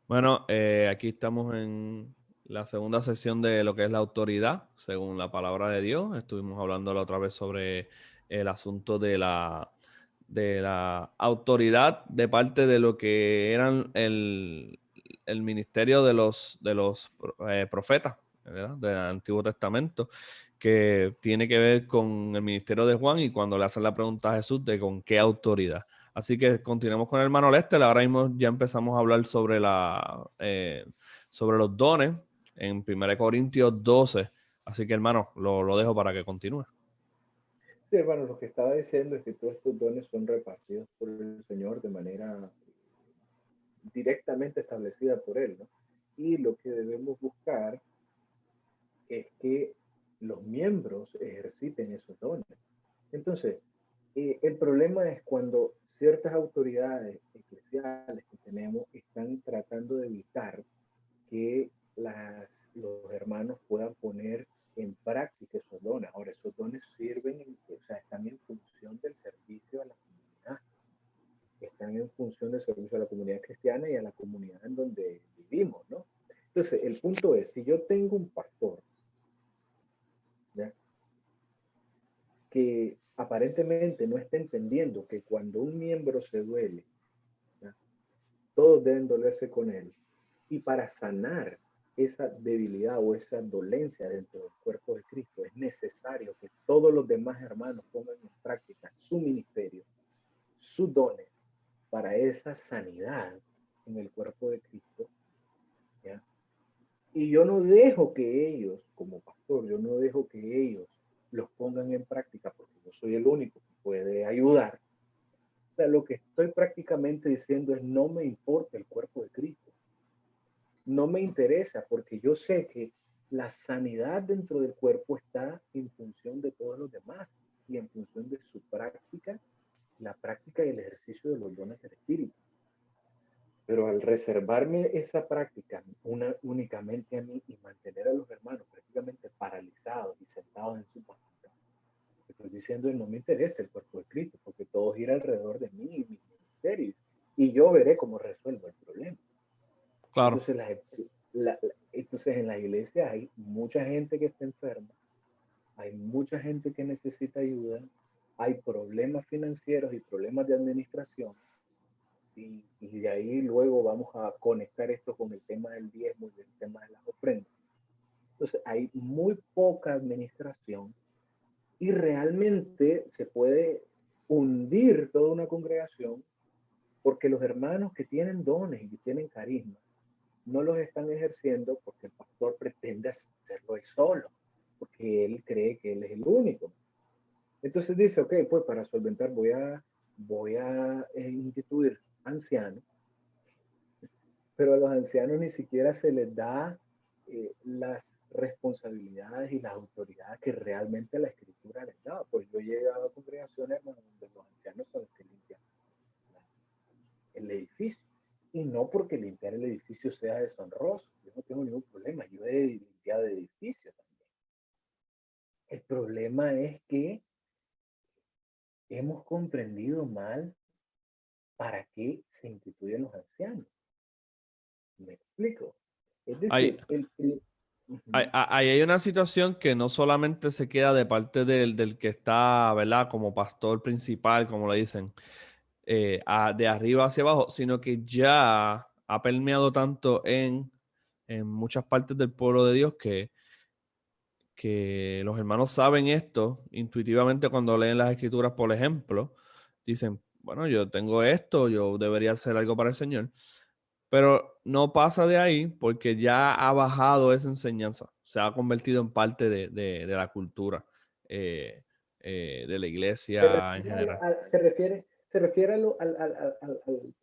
Bueno, aquí estamos en la segunda sesión de lo que es la autoridad, según la palabra de Dios. Estuvimos hablando la otra vez sobre el asunto de la autoridad de parte de lo que eran el ministerio de los profetas, ¿verdad? Del Antiguo Testamento, que tiene que ver con el ministerio de Juan y cuando le hacen la pregunta a Jesús de con qué autoridad. Así que continuemos con el hermano Lester. Ahora mismo ya empezamos a hablar sobre sobre los dones en 1 Corintios 12. Así que, hermano, lo dejo para que continúe. Sí, hermano, lo que estaba diciendo es que todos estos dones son repartidos por el Señor de manera directamente establecida por Él, ¿no? Y lo que debemos buscar es que los miembros ejerciten esos dones. Entonces, el problema es cuando ciertas autoridades eclesiales que tenemos están tratando de evitar que los hermanos puedan poner en práctica esos dones. Ahora, esos dones sirven, o sea, están en función del servicio a la comunidad, están en función del servicio a la comunidad cristiana y a la comunidad en donde vivimos, ¿no? Entonces, el punto es, si yo tengo un pastor, ¿ya? Que aparentemente no está entendiendo que cuando un miembro se duele, ¿ya? Todos deben dolerse con él. Y para sanar esa debilidad o esa dolencia dentro del cuerpo de Cristo, es necesario que todos los demás hermanos pongan en práctica su ministerio, sus dones para esa sanidad en el cuerpo de Cristo, ¿ya? Y yo no dejo que ellos, como pastor, yo no dejo que ellos los pongan en práctica porque yo soy el único que puede ayudar. O sea, lo que estoy prácticamente diciendo es no me importa el cuerpo de Cristo. No me interesa porque yo sé que la sanidad dentro del cuerpo está en función de todos los demás y en función de su práctica, la práctica y el ejercicio de los dones del Espíritu. Pero al reservarme esa práctica únicamente a mí y mantener a los hermanos prácticamente paralizados y sentados en su práctica, estoy diciendo que no me interesa el cuerpo de Cristo porque todo gira alrededor de mí y mis ministerios y yo veré cómo resuelvo el problema. Claro. Entonces, entonces en la iglesia hay mucha gente que está enferma, hay mucha gente que necesita ayuda, hay problemas financieros y problemas de administración, y de ahí luego vamos a conectar esto con el tema del diezmo y el tema de las ofrendas. Entonces, hay muy poca administración y realmente se puede hundir toda una congregación porque los hermanos que tienen dones y que tienen carisma no los están ejerciendo porque el pastor pretende hacerlo él solo, porque él cree que él es el único. Entonces dice, ok, pues para solventar voy a instituir ancianos, pero a los ancianos ni siquiera se les da las responsabilidades y las autoridades que realmente la escritura les da. Pues yo he llegado a congregaciones donde los ancianos son los que limpian el edificio. Y no porque limpiar el edificio sea deshonroso. Yo no tengo ningún problema. Yo he limpiado edificios también. El problema es que hemos comprendido mal para qué se instituyen los ancianos. ¿Me explico? Es Hay, decir, ahí hay una situación que no solamente se queda de parte del que está, ¿verdad? Como pastor principal, como le dicen, de arriba hacia abajo, sino que ya ha permeado tanto en muchas partes del pueblo de Dios que los hermanos saben esto intuitivamente cuando leen las escrituras, por ejemplo, dicen, bueno, yo tengo esto, yo debería hacer algo para el Señor, pero no pasa de ahí porque ya ha bajado esa enseñanza, se ha convertido en parte de la cultura de la se iglesia en refiere, general. se refiere o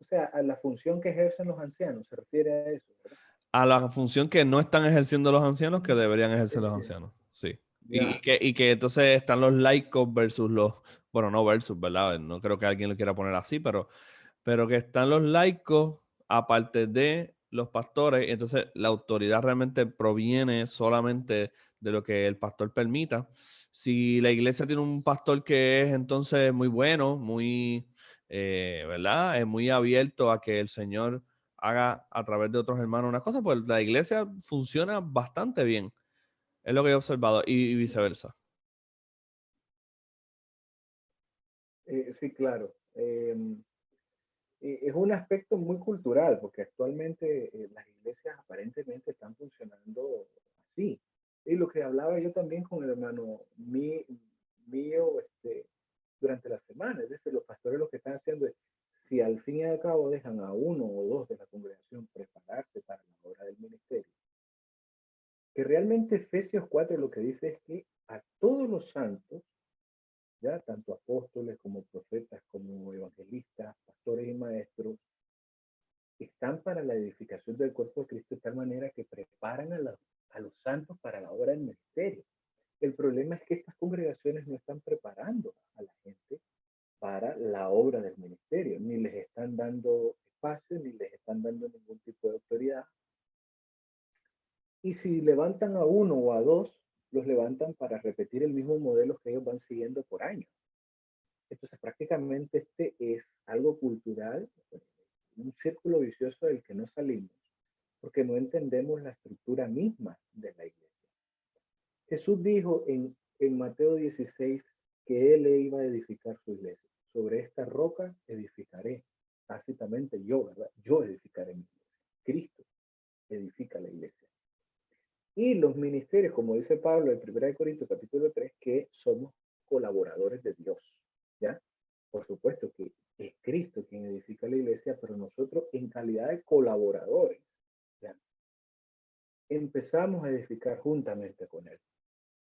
sea, a la función que ejercen los ancianos, se refiere a eso, ¿verdad? A la función que no están ejerciendo los ancianos que deberían ejercer los Entiendo. ancianos, sí. Ya. Y que entonces están los laicos versus bueno, no versus, ¿verdad? No creo que alguien lo quiera poner así, pero que están los laicos aparte de los pastores, entonces la autoridad realmente proviene solamente de lo que el pastor permita. Si la iglesia tiene un pastor que es entonces muy bueno, muy, ¿verdad? Es muy abierto a que el Señor haga a través de otros hermanos una cosa, pues la iglesia funciona bastante bien. Es lo que he observado y viceversa. Sí, claro. Es un aspecto muy cultural, porque actualmente las iglesias aparentemente están funcionando así. Y lo que hablaba yo también con el hermano mío durante la semana, es decir, los pastores lo que están haciendo es, si al fin y al cabo dejan a uno o dos de la congregación prepararse para la obra del ministerio, que realmente Efesios 4 lo que dice es que a todos los santos, ya tanto apóstoles como profetas, como evangelistas, pastores y maestros, están para la edificación del cuerpo de Cristo de tal manera que preparan a los santos para la obra del ministerio. El problema es que estas congregaciones no están preparando a la gente para la obra del ministerio, ni les están dando espacio, ni les están dando ningún tipo de autoridad. Y si levantan a uno o a dos, los levantan para repetir el mismo modelo que ellos van siguiendo por años. Entonces, prácticamente este es algo cultural, un círculo vicioso del que no salimos, porque no entendemos la estructura misma de la iglesia. Jesús dijo en Mateo 16 que Él le iba a edificar su iglesia. Sobre esta roca edificaré. Tácitamente yo, ¿verdad? Yo edificaré mi iglesia. Cristo edifica la iglesia. Y los ministerios, como dice Pablo en 1 Corintios capítulo 3, que somos colaboradores de Dios. ¿Ya? Por supuesto que es Cristo quien edifica la iglesia, pero nosotros en calidad de colaboradores, ¿ya? Empezamos a edificar juntamente con Él,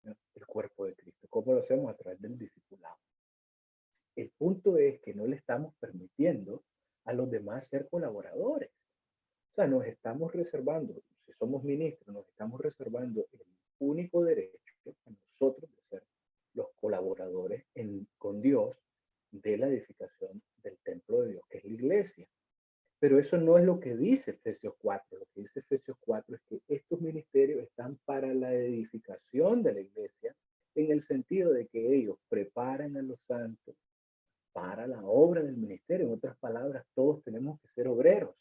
¿ya? El cuerpo de Cristo. ¿Cómo lo hacemos? A través del discipulado. El punto es que no le estamos permitiendo a los demás ser colaboradores. O sea, nos estamos reservando, si somos ministros, nos estamos reservando el único derecho a nosotros de ser los colaboradores con Dios de la edificación del templo de Dios, que es la iglesia. Pero eso no es lo que dice Efesios 4. Lo que dice Efesios 4 es que estos ministerios están para la edificación de la iglesia, en el sentido de que ellos preparan a los santos para la obra del ministerio. En otras palabras, todos tenemos que ser obreros,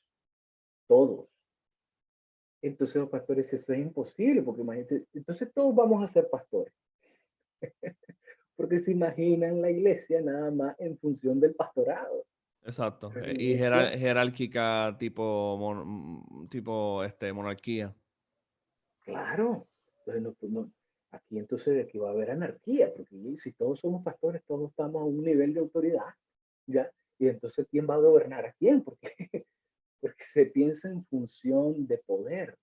todos. Entonces los pastores, eso es imposible, porque imagínate, entonces todos vamos a ser pastores. Porque se imaginan la iglesia nada más en función del pastorado. Exacto. Pero la Y iglesia, jerárquica tipo, tipo monarquía. claro, entonces aquí entonces aquí va a haber anarquía, porque si todos somos pastores, todos estamos a un nivel de autoridad, ¿ya? Y entonces, ¿quién va a gobernar a quién? Porque, porque se piensa en función de poder,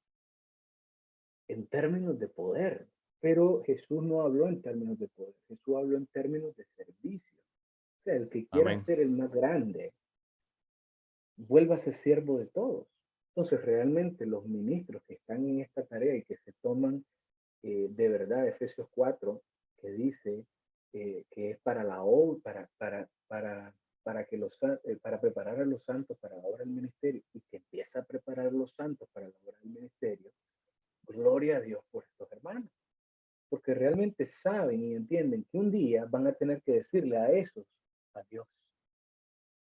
en términos de poder. Pero Jesús no habló en términos de poder, Jesús habló en términos de servicio. O sea, el que quiera Amén. ser el más grande, vuélvase siervo de todos. Entonces, realmente los ministros que están en esta tarea y que se toman de verdad Efesios 4, que dice que es para la obra, para que para preparar a los santos para la obra del ministerio y que empieza a preparar a los santos para la obra del ministerio, gloria a Dios por estos hermanos, porque realmente saben y entienden que un día van a tener que decirle a esos adiós.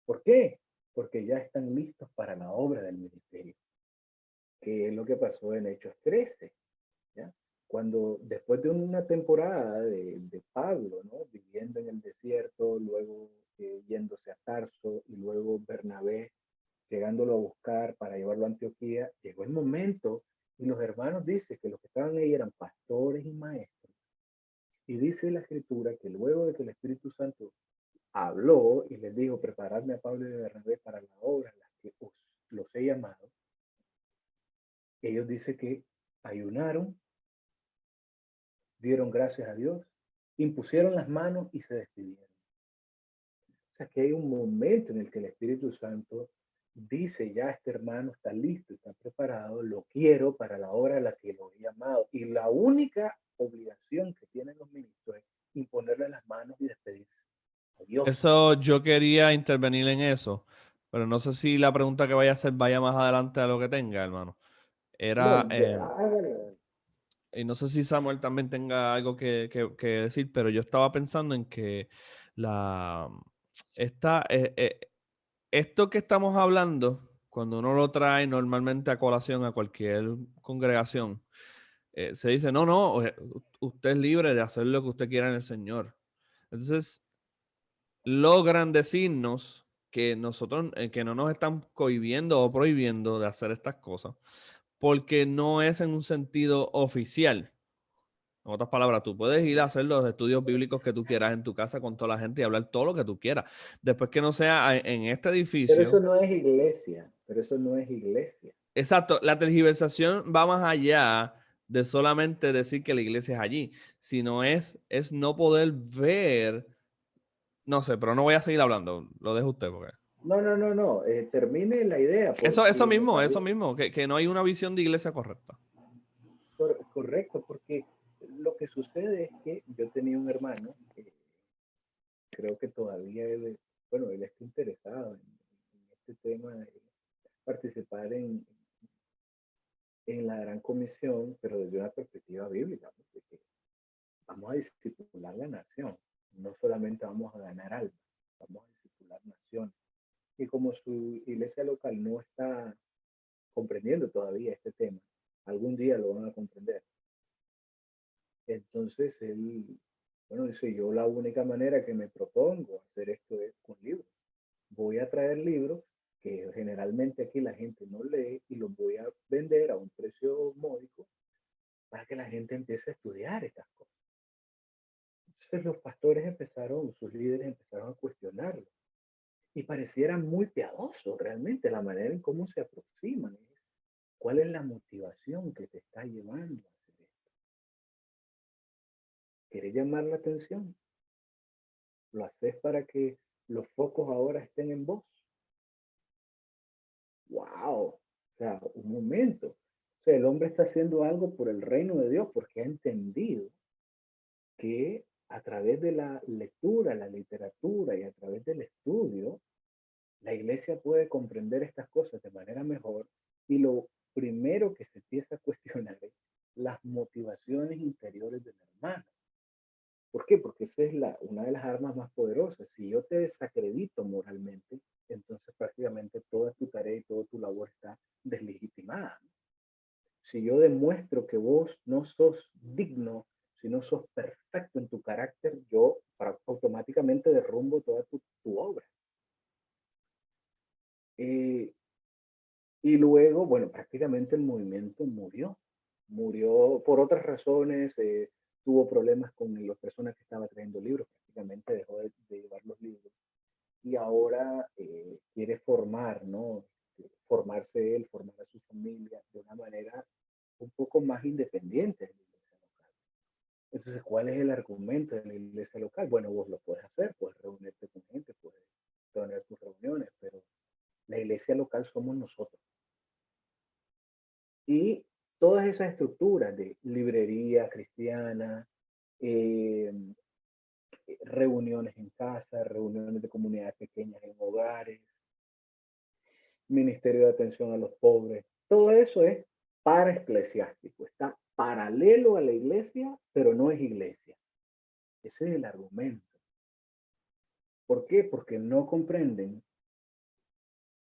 ¿Por qué? Porque ya están listos para la obra del ministerio, que es lo que pasó en Hechos 13, ¿ya? Cuando después de una temporada de Pablo, ¿no? Viviendo en el desierto, luego yéndose a Tarso y luego Bernabé llegándolo a buscar para llevarlo a Antioquía, llegó el momento y los hermanos dicen que los que estaban ahí eran pastores y maestros. Y dice la escritura que luego de que el Espíritu Santo habló y les dijo, preparadme a Pablo y a Bernabé para la obra en la que los he llamado, ellos dicen que ayunaron, dieron gracias a Dios, impusieron las manos y se despidieron. O sea que hay un momento en el que el Espíritu Santo dice, ya este hermano está listo, está preparado, lo quiero para la obra a la que lo he llamado. Y la única obligación que tienen los ministros es imponerle las manos y despedirse. Adiós. Eso yo quería intervenir en eso, pero no sé si la pregunta que vaya a hacer vaya más adelante a lo que tenga, hermano. No, Era, hágale. y no sé si Samuel también tenga algo que decir, pero yo estaba pensando en que la, esta, esto que estamos hablando, cuando uno lo trae normalmente a colación a cualquier congregación, se dice, no, usted es libre de hacer lo que usted quiera en el Señor. Entonces, logran decirnos que nosotros, que no nos están cohibiendo o prohibiendo de hacer estas cosas, porque no es en un sentido oficial. En otras palabras, tú puedes ir a hacer los estudios bíblicos que tú quieras en tu casa con toda la gente y hablar todo lo que tú quieras. Después que no sea en este Pero eso edificio. no es iglesia, pero eso no es iglesia. Exacto, la tergiversación va más allá de solamente decir que la iglesia es allí, sino es no poder ver, no sé, pero no voy a seguir hablando, lo dejo usted porque... No, termine la idea Eso porque me parece mismo, que no hay una visión de iglesia correcta. correcto, porque lo que sucede es que yo tenía un hermano, creo que todavía él, bueno, él está interesado en este tema de participar en la gran comisión, pero desde una perspectiva bíblica, ¿no? Porque vamos a discipular la nación, no solamente vamos a ganar almas, vamos a discipular naciones. Y como su iglesia local no está comprendiendo todavía este tema, algún día lo van a comprender. Entonces él, bueno, dice, yo la única manera que me propongo hacer esto es con libros. Voy a traer libros que generalmente aquí la gente no lee y los voy a vender a un precio módico para que la gente empiece a estudiar estas cosas. Entonces los pastores empezaron, sus líderes empezaron a cuestionarlo y pareciera muy piadoso realmente la manera en cómo se aproximan. ¿Cuál es la motivación que te está llevando a hacer esto? ¿Quieres llamar la atención? ¿Lo haces para que los focos ahora estén en vos? ¡Wow! O sea, un momento. O sea, el hombre está haciendo algo por el reino de Dios porque ha entendido que a través de la lectura, la literatura y a través del estudio, la iglesia puede comprender estas cosas de manera mejor y lo primero que se empieza a cuestionar es las motivaciones interiores del hermano. ¿Por qué? Porque esa es una de las armas más poderosas. Si yo te desacredito moralmente, entonces prácticamente toda tu tarea y toda tu labor está deslegitimada. Si yo demuestro que vos no sos digno, si no sos perfecto en tu carácter, yo automáticamente derrumbo toda tu obra. Eh, y luego, bueno, prácticamente el movimiento murió. Murió por otras razones, tuvo problemas con las personas que estaban trayendo libros, prácticamente dejó de llevar los libros. Y ahora quiere formar, ¿no? Formarse él, formar a su familia de una manera un poco más independiente de la iglesia local. Entonces, ¿cuál es el argumento de la iglesia local? Bueno, vos lo puedes hacer, puedes reunirte con gente, puedes tener tus reuniones, pero la iglesia local somos nosotros. Y todas esas estructuras de librería cristiana, eh, reuniones en casa, reuniones de comunidades pequeñas en hogares, ministerio de atención a los pobres, todo eso es para eclesiástico, está paralelo a la iglesia, pero no es iglesia. Ese es el argumento. ¿Por qué? Porque no comprenden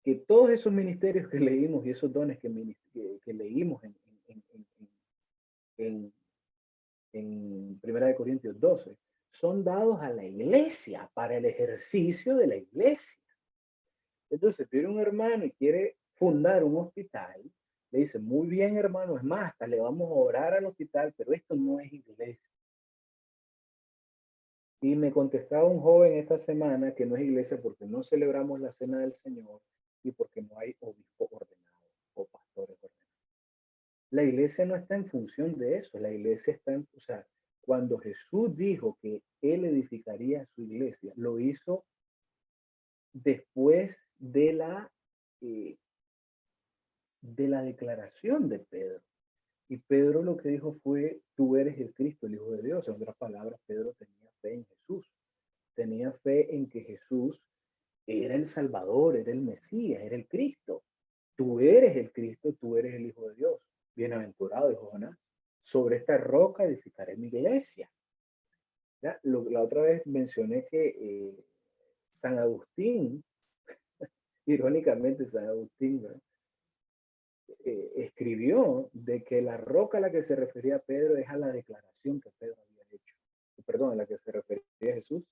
que todos esos ministerios que leímos y esos dones que leímos en, en 1 Corintios 12 son dados a la iglesia para el ejercicio de la iglesia. Entonces, si viene un hermano y quiere fundar un hospital, le dice, muy bien, hermano, es más, hasta le vamos a orar al hospital, pero esto no es iglesia. Y me contestaba un joven esta semana que no es iglesia porque no celebramos la cena del Señor y porque no hay obispo ordenado o pastores ordenados. La iglesia no está en función de eso, la iglesia está en, o sea, cuando Jesús dijo que él edificaría su iglesia, lo hizo después eh, de la declaración de Pedro. Y Pedro lo que dijo fue, tú eres el Cristo, el Hijo de Dios. En otras palabras, Pedro tenía fe en Jesús. Tenía fe en que Jesús era el Salvador, era el Mesías, era el Cristo. Tú eres el Cristo, tú eres el Hijo de Dios. Bienaventurado, dijo Jonás. Sobre esta roca edificaré mi iglesia. ¿Ya? La otra vez mencioné que San Agustín irónicamente, San Agustín, ¿no? Escribió de que la roca a la que se refería Pedro es a la declaración que Pedro había hecho. Perdón, a la que se refería Jesús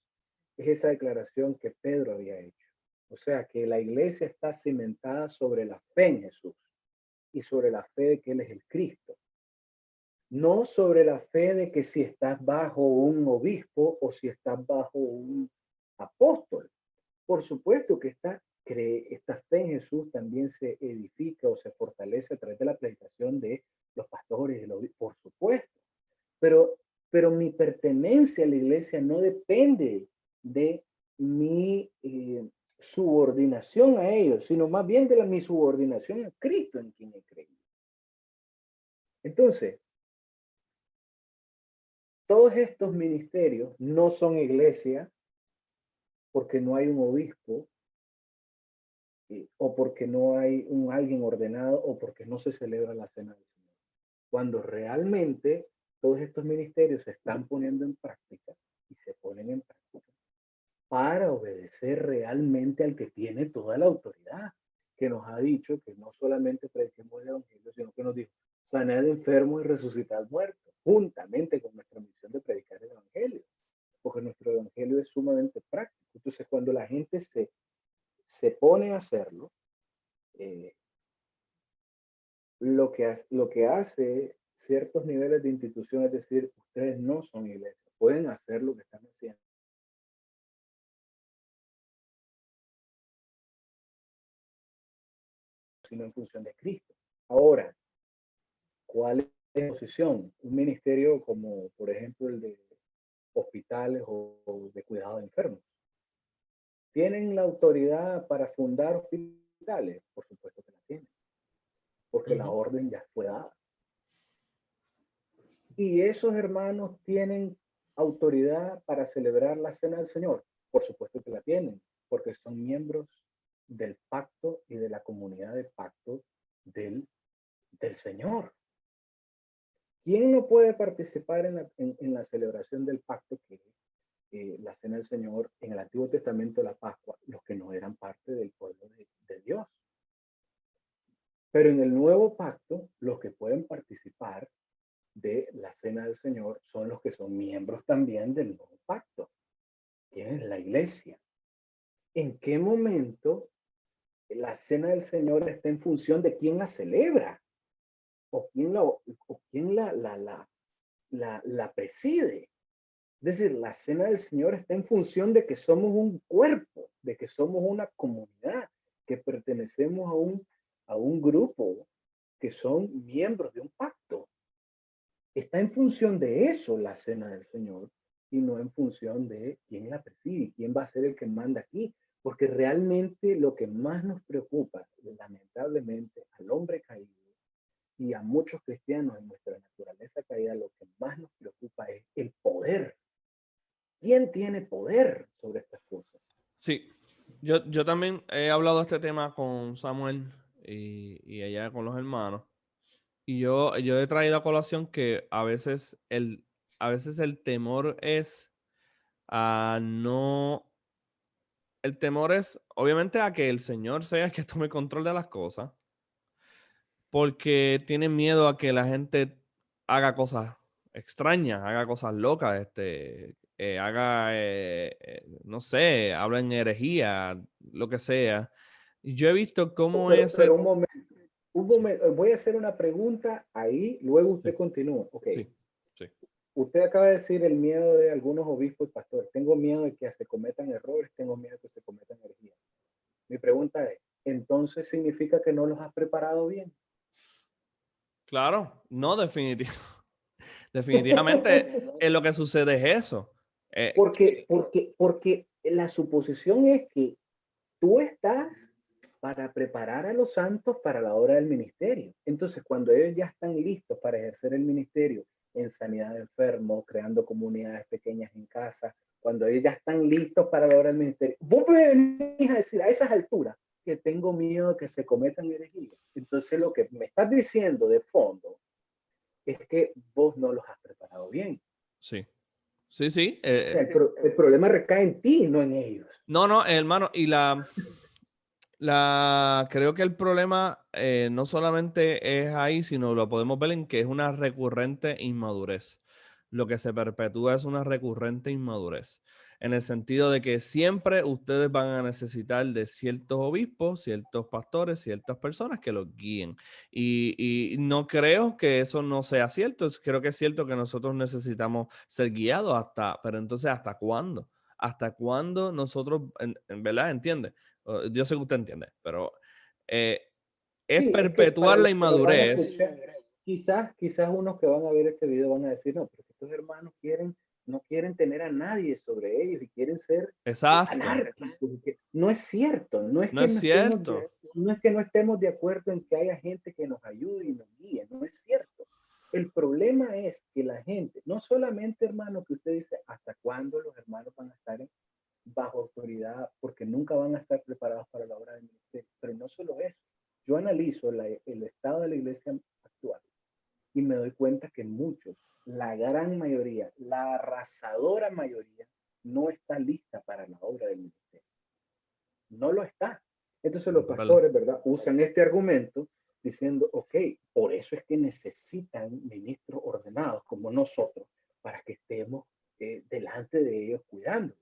es esa declaración que Pedro había hecho. O sea, que la iglesia está cimentada sobre la fe en Jesús y sobre la fe de que Él es el Cristo. No sobre la fe de que si estás bajo un obispo o si estás bajo un apóstol. Por supuesto que esta fe en Jesús también se edifica o se fortalece a través de la predicación de los pastores, de los, por supuesto. Pero mi pertenencia a la iglesia no depende de mi subordinación a ellos, sino más bien de mi subordinación a Cristo en quien he creído. Entonces, todos estos ministerios no son iglesia porque no hay un obispo o porque no hay alguien ordenado o porque no se celebra la cena del Señor. Cuando realmente todos estos ministerios se están poniendo en práctica y se ponen en práctica para obedecer realmente al que tiene toda la autoridad, que nos ha dicho que no solamente prediquemos el evangelio, sino que nos dijo sanar enfermos y resucitar muertos, juntamente con nuestra misión de predicar el evangelio, porque nuestro evangelio es sumamente práctico. Entonces, cuando la gente se pone a hacerlo, lo que hace ciertos niveles de institución es decir, ustedes no son iglesia, pueden hacer lo que están haciendo, sino en función de Cristo. Ahora, ¿cuál es la posición? Un ministerio como, por ejemplo, el de hospitales o de cuidado de enfermos. ¿Tienen la autoridad para fundar hospitales? Por supuesto que la tienen, porque la orden ya fue dada. Y esos hermanos tienen autoridad para celebrar la cena del Señor. Por supuesto que la tienen, porque son miembros del pacto y de la comunidad de pacto del Señor. ¿Quién no puede participar en la celebración del pacto que la cena del Señor en el Antiguo Testamento, la Pascua? Los que no eran parte del pueblo de Dios. Pero en el nuevo pacto, los que pueden participar de la cena del Señor son los que son miembros también del nuevo pacto. ¿Quién es la iglesia? ¿En qué momento la cena del Señor está en función de quién la celebra? ¿O quién la preside? Es decir, la cena del Señor está en función de que somos un cuerpo, de que somos una comunidad, que pertenecemos a un grupo, que son miembros de un pacto. Está en función de eso la cena del Señor y no en función de quién la preside, quién va a ser el que manda aquí, porque realmente lo que más nos preocupa, lamentablemente, al hombre caído y a muchos cristianos en nuestra naturaleza caída, lo que más nos preocupa es el poder. ¿Quién tiene poder sobre estas cosas? Sí, yo también he hablado de este tema con Samuel y allá con los hermanos. Y yo he traído a colación que a veces el temor es a no. El temor es, obviamente, a que el Señor sea el que tome control de las cosas, porque tienen miedo a que la gente haga cosas extrañas, haga cosas locas, no sé, habla en herejía, lo que sea. Y yo he visto cómo Pero ese. un Sí, momento, voy a hacer una pregunta ahí, luego usted sí, continúa. Ok. sí, sí. Usted acaba de decir el miedo de algunos obispos y pastores. Tengo miedo de que se cometan errores, tengo miedo de que se cometan herejías. Mi pregunta es, ¿entonces significa que no los has preparado bien? Claro, no, definitivamente lo que sucede es eso. Porque la suposición es que tú estás para preparar a los santos para la obra del ministerio. Entonces, cuando ellos ya están listos para ejercer el ministerio en sanidad de enfermos, creando comunidades pequeñas en casa, cuando ellos ya están listos para la obra del ministerio, vos me venís a decir a esas alturas que tengo miedo de que se cometan herejías. Entonces, lo que me estás diciendo de fondo es que vos no los has preparado bien. Sí, sí, sí. O sea, el problema recae en ti, no en ellos. No, no, hermano, Creo que el problema no solamente es ahí, sino lo podemos ver en que es una recurrente inmadurez. Lo que se perpetúa es una recurrente inmadurez, en el sentido de que siempre ustedes van a necesitar de ciertos obispos, ciertos pastores, ciertas personas que los guíen. Y no creo que eso no sea cierto. Creo que es cierto que nosotros necesitamos ser guiados pero entonces ¿hasta cuándo? ¿Hasta cuándo nosotros, en verdad, entiende? Yo sé que usted entiende, pero eh, es Sí, es que para perpetuar la los que nos van a inmadurez. escuchar, quizás unos que van a ver este video van a decir, no, porque estos hermanos no quieren tener a nadie sobre ellos y quieren ser Exacto. anárquicos. No es cierto, No es cierto. no es que no estemos de acuerdo en que haya gente que nos ayude y nos guíe, no es cierto. El problema es que la gente, no solamente hermano, que usted dice, ¿hasta cuándo los hermanos van a estar bajo autoridad? Porque nunca van a estar preparados para la obra del ministerio. Pero no solo eso. Yo analizo el estado de la iglesia actual y me doy cuenta que muchos, la gran mayoría, la arrasadora mayoría, no está lista para la obra del ministerio. No lo está. Entonces los ¿Verdad? pastores, ¿verdad? Usan este argumento diciendo, ok, por eso es que necesitan ministros ordenados como nosotros para que estemos delante de ellos cuidando.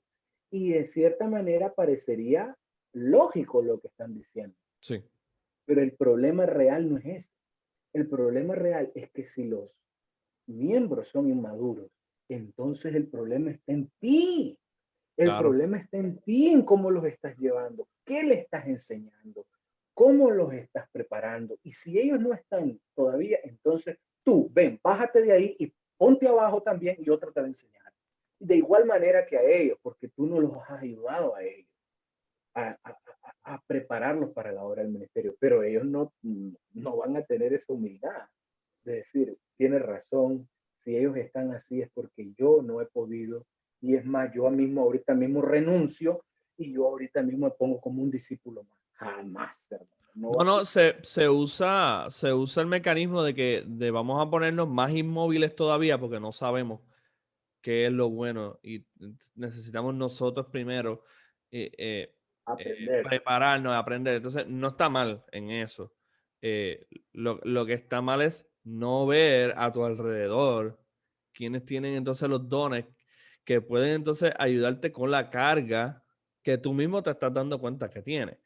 Y de cierta manera parecería lógico lo que están diciendo, Sí, pero el problema real no es ese. El problema real es que si los miembros son inmaduros, entonces el problema está en ti. El claro. problema está en ti, en cómo los estás llevando, qué le estás enseñando, cómo los estás preparando. Y si ellos no están todavía, entonces tú, ven, bájate de ahí y ponte abajo también y otro te va a enseñar. De igual manera que a ellos, porque tú no los has ayudado a ellos a, a, a prepararlos para la obra del ministerio, pero ellos no van a tener esa humildad de decir, tiene razón, si ellos están así es porque yo no he podido, y es más, yo mismo ahorita mismo renuncio y yo ahorita mismo me pongo como un discípulo más. Jamás, hermano, no va No, a no, suceder. se usa el mecanismo de que vamos a ponernos más inmóviles todavía porque no sabemos qué es lo bueno y necesitamos nosotros primero Aprender. prepararnos, aprender. Entonces, no está mal en eso. Lo que está mal es no ver a tu alrededor quienes tienen entonces los dones que pueden entonces ayudarte con la carga que tú mismo te estás dando cuenta que tienes.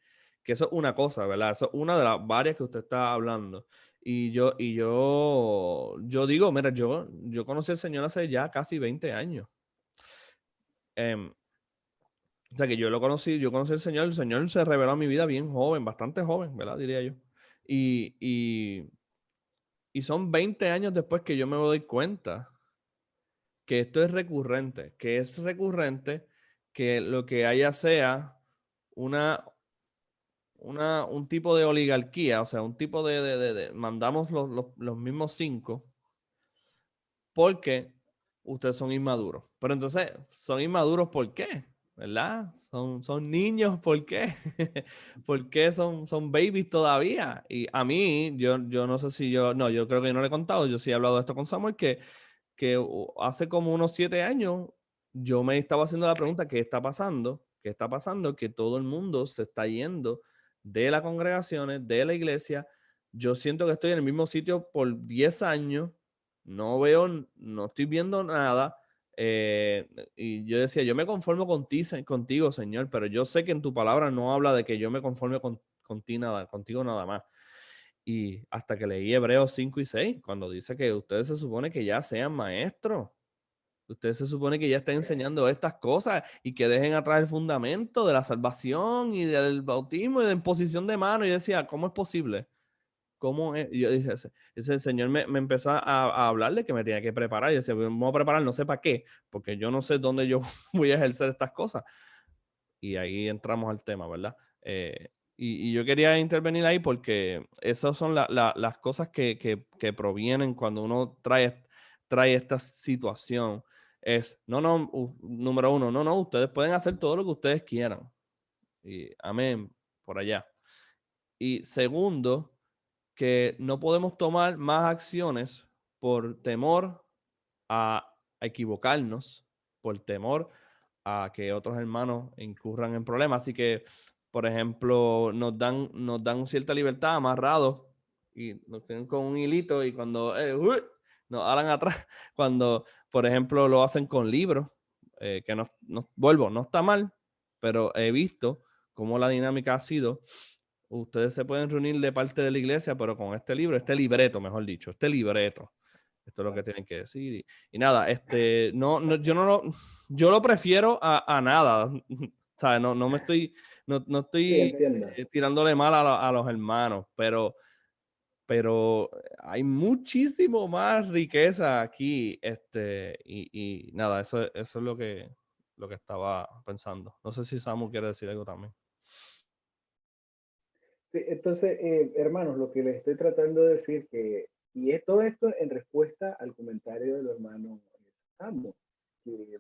Que eso es una cosa, ¿verdad? Eso es una de las varias que usted está hablando. Yo digo, mira, yo conocí al Señor hace ya casi 20 años. Em, o sea que yo conocí al Señor, el Señor se reveló a mi vida bien joven, bastante joven, ¿verdad? Diría yo. Y, y, y son 20 años después que yo me doy cuenta que esto es recurrente, que lo que haya sea una, un tipo de oligarquía, o sea, un tipo mandamos los mismos cinco porque ustedes son inmaduros. Pero entonces, ¿son inmaduros por qué? ¿Verdad? Son niños, ¿por qué? ¿Por qué son babies todavía? Y a mí, yo no sé si no, yo creo que yo no le he contado, yo sí he hablado de esto con Samuel, que hace como unos 7 años yo me estaba haciendo la pregunta, ¿qué está pasando? ¿Qué está pasando? Que todo el mundo se está yendo de las congregaciones, de la iglesia. Yo siento que estoy en el mismo sitio por 10 años, no estoy viendo nada. Y yo decía, yo me conformo contigo, Señor, pero yo sé que en tu palabra no habla de que yo me conforme contigo nada más. Y hasta que leí Hebreos 5 y 6 cuando dice que ustedes se supone que ya sean maestros, ustedes se supone que ya estén enseñando estas cosas y que dejen atrás el fundamento de la salvación y del bautismo y de imposición de mano. Y decía, ¿cómo es posible? ¿Cómo es? Y yo dije, ese señor me empezó a hablar de que me tenía que preparar. Y yo decía, vamos a preparar, no sé para qué, porque yo no sé dónde yo voy a ejercer estas cosas. Y ahí entramos al tema, ¿verdad? Y yo quería intervenir ahí porque esas son las cosas que provienen cuando uno trae esta situación. Es, no, número uno, no, ustedes pueden hacer todo lo que ustedes quieran. Y amén, por allá. Y segundo, que no podemos tomar más acciones por temor a equivocarnos, por temor a que otros hermanos incurran en problemas. Así que por ejemplo, nos dan cierta libertad amarrados y nos tienen con un hilito y cuando nos alan atrás, cuando, por ejemplo, lo hacen con libros, que vuelvo, no está mal, pero he visto cómo la dinámica ha sido. Ustedes se pueden reunir de parte de la iglesia, pero con este libro, este libreto, mejor dicho, este libreto. Esto es lo que tienen que decir. Y nada, yo lo prefiero a nada. ¿Sabes? No Sí, estoy entiendo. tirándole mal a los hermanos, pero hay muchísimo más riqueza aquí. Y nada, eso es lo que estaba pensando. No sé si Samu quiere decir algo también. Sí, entonces, hermanos, lo que les estoy tratando de decir que, y es todo esto en respuesta al comentario del hermano Samu, que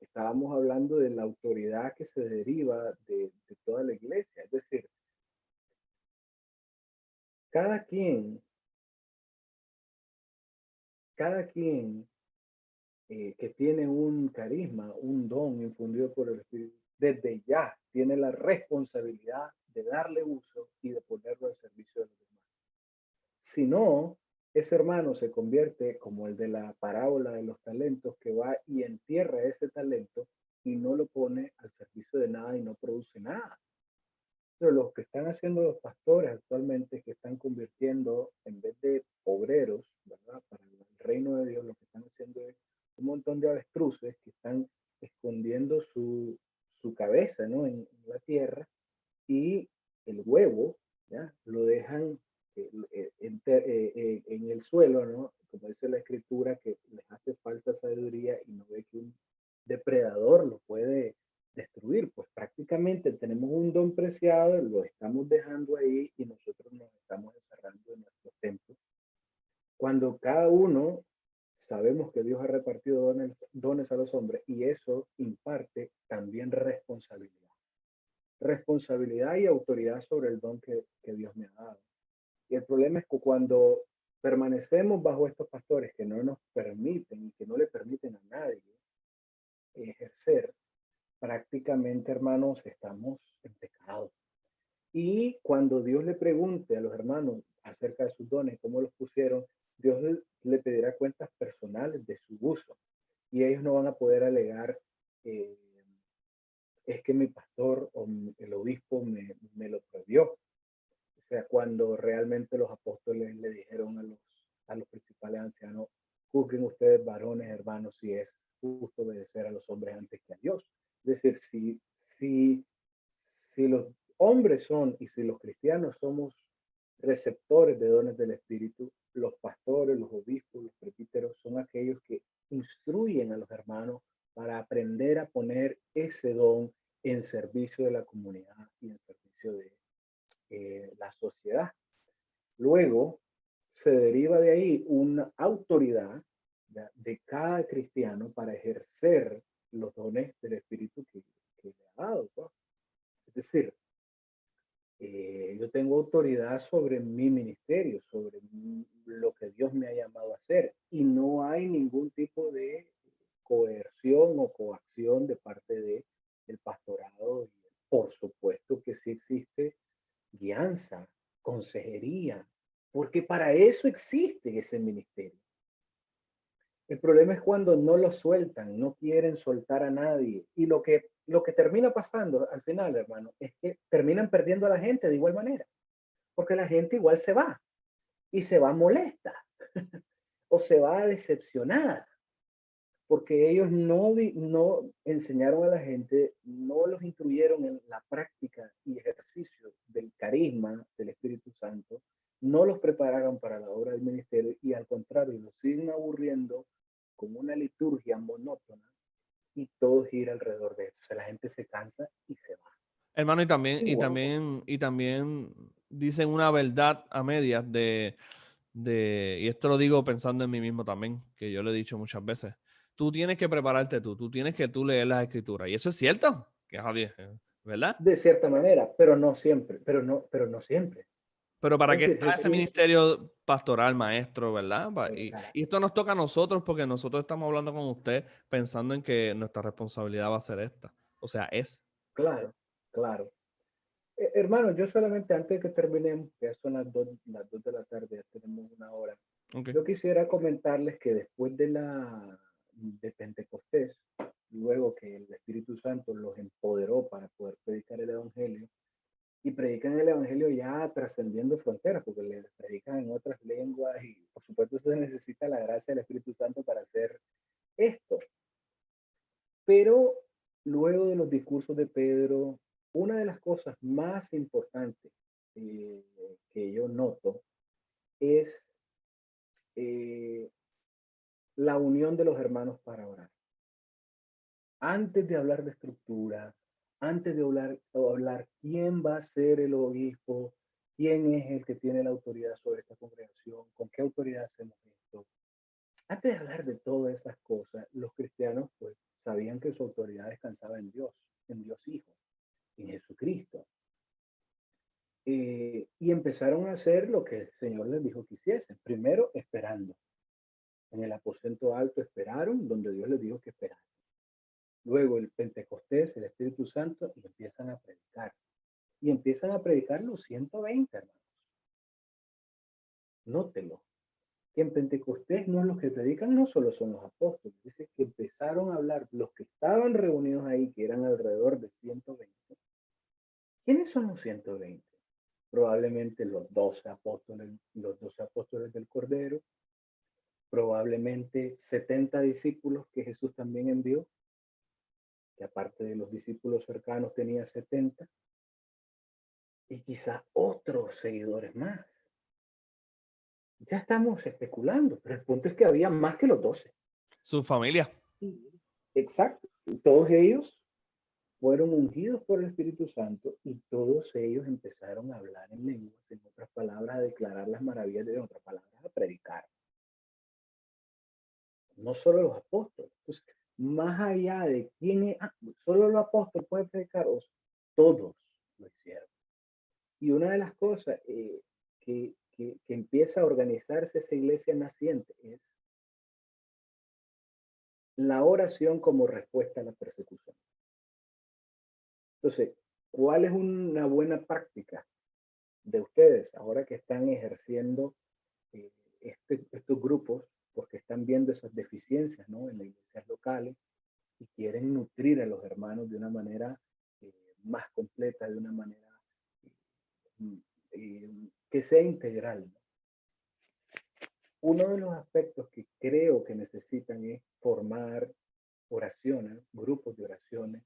estábamos hablando de la autoridad que se deriva de toda la iglesia. Es decir, cada quien, cada quien que tiene un carisma, un don infundido por el Espíritu, desde ya tiene la responsabilidad de darle uso y de ponerlo al servicio de los demás. Si no, ese hermano se convierte como el de la parábola de los talentos, que va y entierra ese talento y no lo pone al servicio de nada y no produce nada. Pero los que están haciendo los pastores actualmente, que están convirtiendo en vez de obreros, ¿verdad? Para el reino de Dios, lo que están haciendo es un montón de avestruces que están escondiendo su cabeza, ¿no? En la tierra, y el huevo, ¿ya? Lo dejan en el suelo, ¿no? Como dice la escritura, que les hace falta sabiduría y no ve que un depredador lo puede destruir. Pues prácticamente tenemos un don preciado, lo estamos dejando ahí y nosotros nos estamos encerrando en nuestros templos. Cuando cada uno sabemos que Dios ha repartido dones a los hombres y eso imparte también responsabilidad. Responsabilidad y autoridad sobre el don que Dios me ha dado. Y el problema es que cuando permanecemos bajo estos pastores que no nos permiten y que no le permiten a nadie ejercer, prácticamente, hermanos, estamos en pecado. Y cuando Dios le pregunte a los hermanos acerca de sus dones, cómo los pusieron, Dios le pedirá cuentas personales de su uso. Y ellos no van a poder alegar, eh, es que mi pastor o el obispo me lo prohibió. O sea, cuando realmente los apóstoles le dijeron a los principales ancianos, juzguen ustedes varones, hermanos, si es justo obedecer a los hombres antes que a Dios. Es decir, si los hombres son y si los cristianos somos receptores de dones del Espíritu, los pastores, los obispos, los presbíteros son aquellos que instruyen a los hermanos para aprender a poner ese don en servicio de la comunidad y en servicio de la sociedad. Luego se deriva de ahí una autoridad de cada cristiano para ejercer los dones del Espíritu que le ha dado, ¿no? Es decir, yo tengo autoridad sobre mi ministerio, sobre lo que Dios me ha llamado a hacer, y no hay ningún tipo de coerción o coacción de parte del pastorado. Por supuesto que sí existe guianza, consejería, porque para eso existe ese ministerio. El problema es cuando no lo sueltan, no quieren soltar a nadie. Y lo que termina pasando al final, hermano, es que terminan perdiendo a la gente de igual manera, porque la gente igual se va y se va molesta o se va decepcionada, porque ellos no enseñaron a la gente, no los instruyeron en la práctica y ejercicio del carisma del Espíritu Santo, no los prepararon para la obra del ministerio y al contrario, los siguen aburriendo con una liturgia monótona y todo gira alrededor de eso. O sea, la gente se cansa y se va. Hermano, Igual. y también dicen una verdad a medias y esto lo digo pensando en mí mismo también, que yo lo he dicho muchas veces. Tú tienes que prepararte tú tienes que tú leer las escrituras. Y eso es cierto, que es ¿verdad? De cierta manera, pero no siempre, pero no siempre. Pero para Es qué decir, está ese Jesús, ministerio pastoral, maestro, ¿verdad? Y exacto, esto nos toca a nosotros porque nosotros estamos hablando con usted pensando en que nuestra responsabilidad va a ser esta. O sea, es. claro, claro. Hermano, yo solamente antes de que terminemos, que ya son las 2 de la tarde, ya tenemos una hora, Ok. yo quisiera comentarles que después de Pentecostés, luego que el Espíritu Santo los empoderó para poder predicar el Evangelio, y predican el Evangelio ya trascendiendo fronteras, porque le predican en otras lenguas y por supuesto se necesita la gracia del Espíritu Santo para hacer esto. Pero luego de los discursos de Pedro, una de las cosas más importantes eh, que yo noto es eh, la unión de los hermanos para orar. Antes de hablar de estructura, antes de hablar quién va a ser el obispo, quién es el que tiene la autoridad sobre esta congregación, con qué autoridad hacemos esto. Antes de hablar de todas esas cosas, los cristianos pues sabían que su autoridad descansaba en Dios Hijo, en Jesucristo. Y empezaron a hacer lo que el Señor les dijo que hiciesen. Primero, esperando. En el aposento alto esperaron, donde Dios les dijo que esperasen. Luego el Pentecostés, el Espíritu Santo, y empiezan a predicar. Y empiezan a predicar los 120, hermanos. Nótelo. Que en Pentecostés no los que predican no solo son los apóstoles. Dice que empezaron a hablar los que estaban reunidos ahí, que eran alrededor de 120. ¿Quiénes son los 120? Probablemente los 12 apóstoles del Cordero, probablemente 70 discípulos que Jesús también envió, que aparte de los discípulos cercanos tenía 70, y quizá otros seguidores más. Ya estamos especulando, pero el punto es que había más que los 12. Su familia. Exacto. Y todos ellos fueron ungidos por el Espíritu Santo y todos ellos empezaron a hablar en lenguas, en otras palabras, a declarar las maravillas de Dios, en otras palabras, a predicar. No solo los apóstoles. Entonces, más allá de quién es, solo los apóstoles pueden predicar, todos lo hicieron. Y una de las cosas que empieza a organizarse esa iglesia naciente es la oración como respuesta a la persecución. Entonces, ¿cuál es una buena práctica de ustedes ahora que están ejerciendo eh, estos grupos, porque están viendo esas deficiencias, ¿no?, en las iglesias locales y quieren nutrir a los hermanos de una manera eh, más completa, de una manera eh, que sea integral, ¿no? Uno de los aspectos que creo que necesitan es formar oraciones, grupos de oraciones,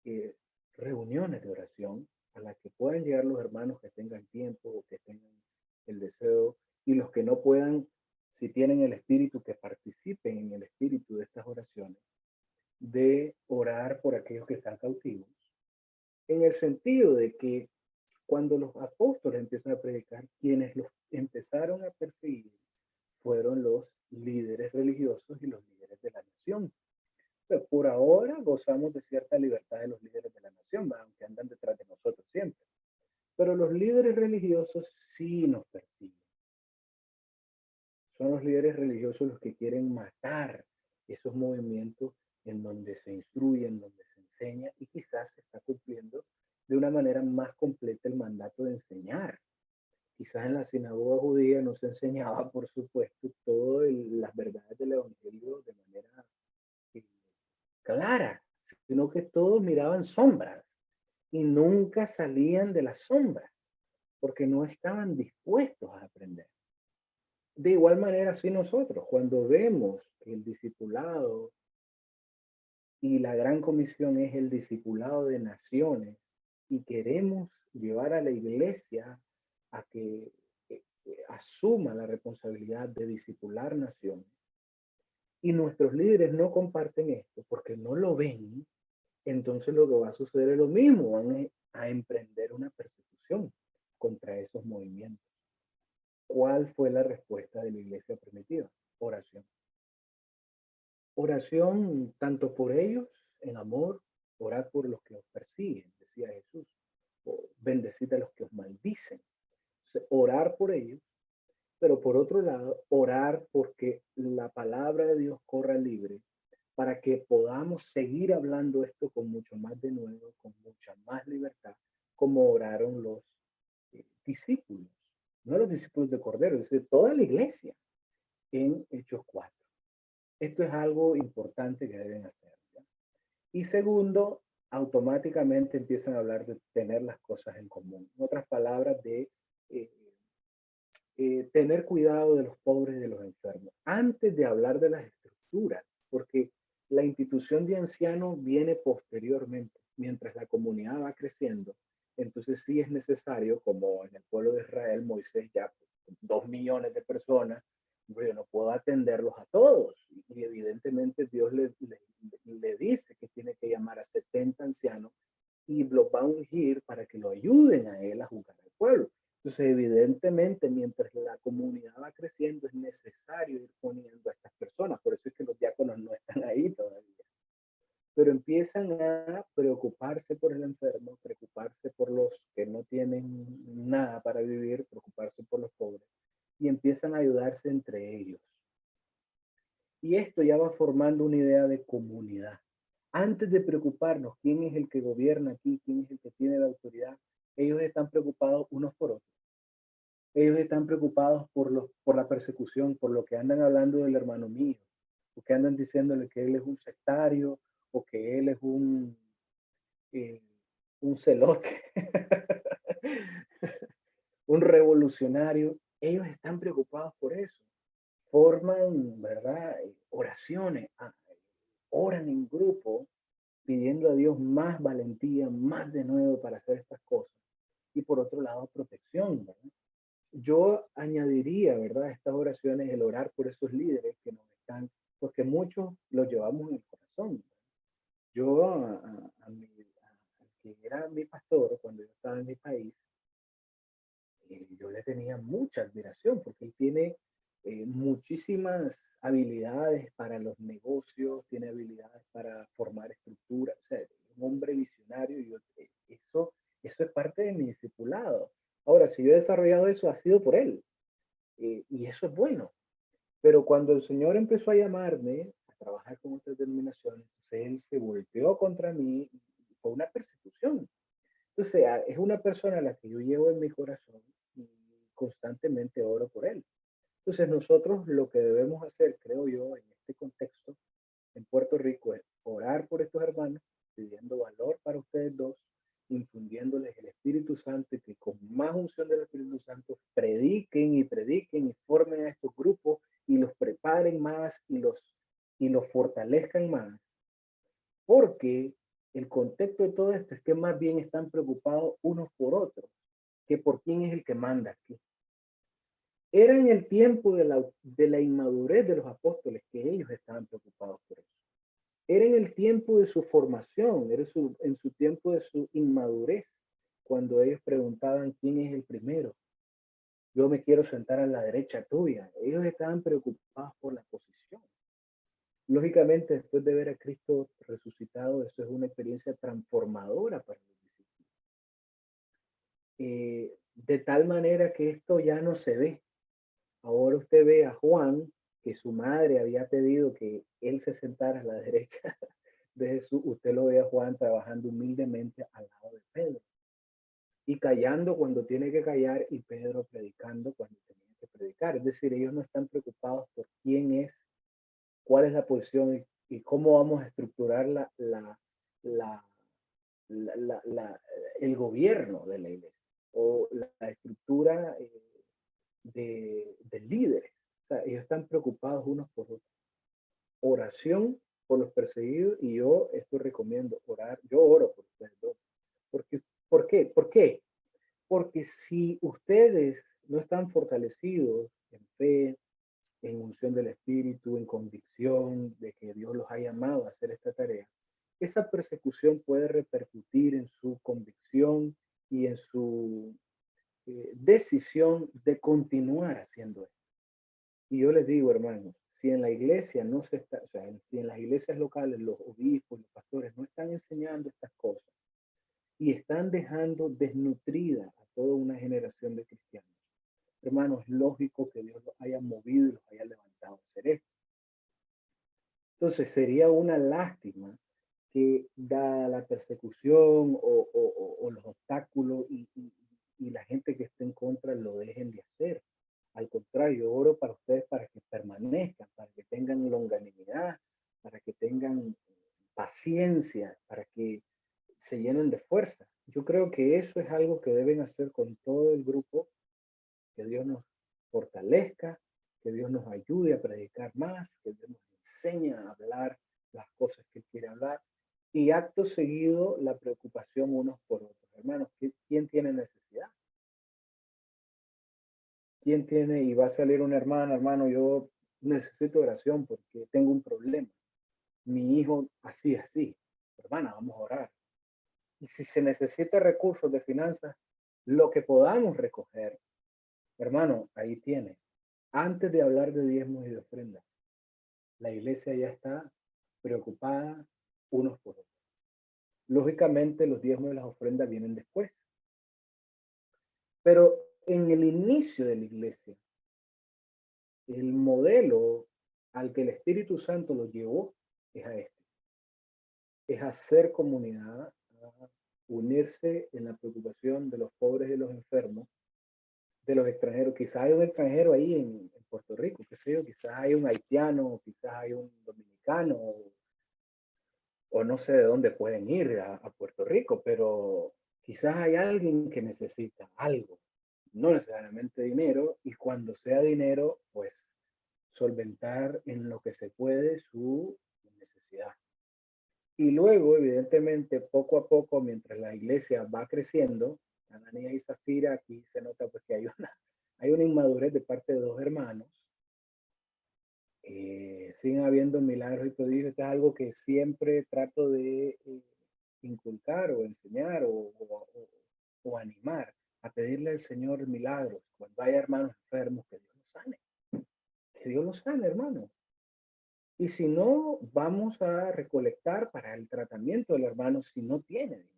eh, reuniones de oración a las que puedan llegar los hermanos que tengan tiempo o que tengan el deseo, y los que no puedan, si tienen el espíritu, que participen en el espíritu de estas oraciones, de orar por aquellos que están cautivos, en el sentido de que cuando los apóstoles empiezan a predicar, quienes los empezaron a perseguir fueron los líderes religiosos y los líderes de la nación. Pero por ahora gozamos de cierta libertad de los líderes de la nación, aunque andan detrás de nosotros siempre. Pero los líderes religiosos sí nos persiguen. Son los líderes religiosos los que quieren matar esos movimientos en donde se instruye, en donde se enseña, y quizás se está cumpliendo de una manera más completa el mandato de enseñar. Quizás en la sinagoga judía no se enseñaba, por supuesto, todas las verdades del Evangelio de manera eh, clara, sino que todos miraban sombras y nunca salían de las sombras porque no estaban dispuestos a aprender. De igual manera, sí nosotros, cuando vemos que el discipulado y la gran comisión es el discipulado de naciones y queremos llevar a la iglesia a que asuma la responsabilidad de discipular naciones, y nuestros líderes no comparten esto porque no lo ven, entonces lo que va a suceder es lo mismo, van a emprender una persecución contra esos movimientos. ¿Cuál fue la respuesta de la iglesia primitiva? Oración. Oración tanto por ellos, en amor, orar por los que os persiguen, decía Jesús, o bendecid a los que os maldicen. Entonces, orar por ellos, pero por otro lado, orar porque la palabra de Dios corra libre para que podamos seguir hablando esto con mucho más denuedo, con mucha más libertad, como oraron los discípulos, no los discípulos de Cordero, es decir, toda la iglesia en Hechos 4. Esto es algo importante que deben hacer, ¿ya? Y segundo, automáticamente empiezan a hablar de tener las cosas en común. En otras palabras, de eh, tener cuidado de los pobres y de los enfermos, antes de hablar de las estructuras, porque la institución de ancianos viene posteriormente, mientras la comunidad va creciendo. Entonces sí es necesario, como en el pueblo de Israel, Moisés ya 2 millones de personas, yo no puedo atenderlos a todos. Y evidentemente Dios le dice que tiene que llamar a 70 ancianos y los va a ungir para que lo ayuden a él a juzgar al pueblo. Entonces, evidentemente, mientras la comunidad va creciendo, es necesario ir poniendo a estas personas. Por eso es que los diáconos no están ahí todavía. Pero empiezan a preocuparse por el enfermo, preocuparse por los que no tienen nada para vivir, preocuparse por los pobres. Y empiezan a ayudarse entre ellos. Y esto ya va formando una idea de comunidad. Antes de preocuparnos quién es el que gobierna aquí, quién es el que tiene la autoridad, ellos están preocupados unos por otros. Ellos están preocupados por la persecución, por lo que andan hablando del hermano mío, porque andan diciéndole que él es un sectario o que él es eh, un celote, un revolucionario. Ellos están preocupados por eso. Forman, ¿verdad? Oraciones, oran en grupo pidiendo a Dios más valentía, más de nuevo para hacer estas cosas. Y por otro lado, protección, ¿verdad? Yo añadiría, ¿verdad? A estas oraciones, el orar por esos líderes que nos están, porque muchos los llevamos en el corazón. Yo, que era mi pastor cuando yo estaba en mi país, yo le tenía mucha admiración porque él tiene muchísimas habilidades para los negocios, tiene habilidades para formar estructuras, o sea, es un hombre visionario y eso es parte de mi discipulado. Ahora, si yo he desarrollado eso, ha sido por él, y eso es bueno. Pero cuando el Señor empezó a llamarme a trabajar con otras denominaciones, entonces él se volteó contra mí y fue una persecución. Entonces, es una persona a la que yo llevo en mi corazón y constantemente oro por él. Entonces, nosotros lo que debemos hacer, creo yo, en este contexto, en Puerto Rico, es orar por estos hermanos, pidiendo valor para ustedes dos, infundiéndoles el Espíritu Santo y que con más unción del Espíritu Santo prediquen y prediquen y formen a estos grupos y los preparen más y los fortalezcan más. Porque el contexto de todo esto es que más bien están preocupados unos por otros que por quién es el que manda aquí. Era en el tiempo de la inmadurez de los apóstoles que ellos estaban preocupados por eso. Era en el tiempo de su formación, en su tiempo de su inmadurez, cuando ellos preguntaban quién es el primero. Yo me quiero sentar a la derecha tuya. Ellos estaban preocupados por la posición. Lógicamente, después de ver a Cristo resucitado, eso es una experiencia transformadora para los discípulos. De tal manera que esto ya no se ve. Ahora usted ve a Juan, que su madre había pedido que él se sentara a la derecha de Jesús. Usted lo ve a Juan trabajando humildemente al lado de Pedro y callando cuando tiene que callar y Pedro predicando cuando tiene que predicar. Es decir, ellos no están preocupados por quién es, cuál es la posición y cómo vamos a estructurar la, el gobierno de la iglesia o la estructura de líderes. O sea, ellos están preocupados unos por otros. Oración por los perseguidos y yo esto recomiendo orar. Yo oro por ustedes dos. Porque, ¿por qué? ¿Por qué? Porque si ustedes no están fortalecidos en fe, en unción del Espíritu, en convicción de que Dios los ha llamado a hacer esta tarea, esa persecución puede repercutir en su convicción y en su decisión de continuar haciendo esto. Y yo les digo, hermanos, si en la iglesia no se está, o sea, si en las iglesias locales los obispos, los pastores no están enseñando estas cosas y están dejando desnutrida a toda una generación de cristianos, hermanos, es lógico que Dios los haya movido y los haya levantado a hacer esto. Entonces sería una lástima que dada la persecución o o los obstáculos y la gente que está en contra lo dejen de hacer. Al contrario, oro para ustedes para que permanezcan, para que tengan longanimidad, para que tengan paciencia, para que se llenen de fuerza. Yo creo que eso es algo que deben hacer con todo el grupo, que Dios nos fortalezca, que Dios nos ayude a predicar más, que Dios nos enseñe a hablar las cosas que quiere hablar y acto seguido la preocupación unos por otros. Hermanos, ¿quién tiene necesidad? ¿Quién tiene y va a salir una hermana, hermano, yo necesito oración porque tengo un problema? Mi hijo así, así. Hermana, vamos a orar. Y si se necesita recursos de finanzas, lo que podamos recoger, hermano, ahí tiene. Antes de hablar de diezmos y de ofrendas, la iglesia ya está preocupada unos por otros. Lógicamente, los diezmos y las ofrendas vienen después. Pero en el inicio de la iglesia, el modelo al que el Espíritu Santo los llevó es a este. Es hacer comunidad, a unirse en la preocupación de los pobres y los enfermos, de los extranjeros. Quizás hay un extranjero ahí en Puerto Rico, qué sé yo, quizás hay un haitiano, quizás hay un dominicano, o no sé de dónde pueden ir a Puerto Rico, pero quizás hay alguien que necesita algo, no necesariamente dinero, y cuando sea dinero, pues solventar en lo que se puede su necesidad. Y luego, evidentemente, poco a poco, mientras la iglesia va creciendo, Ananías y Zafira, aquí se nota pues que hay una inmadurez de parte de dos hermanos. Siguen habiendo milagros y prodigios. Esto es algo que siempre trato de inculcar o enseñar o animar a pedirle al Señor milagros. Cuando haya hermanos enfermos, que Dios los sane. Que Dios los sane, hermano. Y si no, vamos a recolectar para el tratamiento del hermano si no tiene dinero.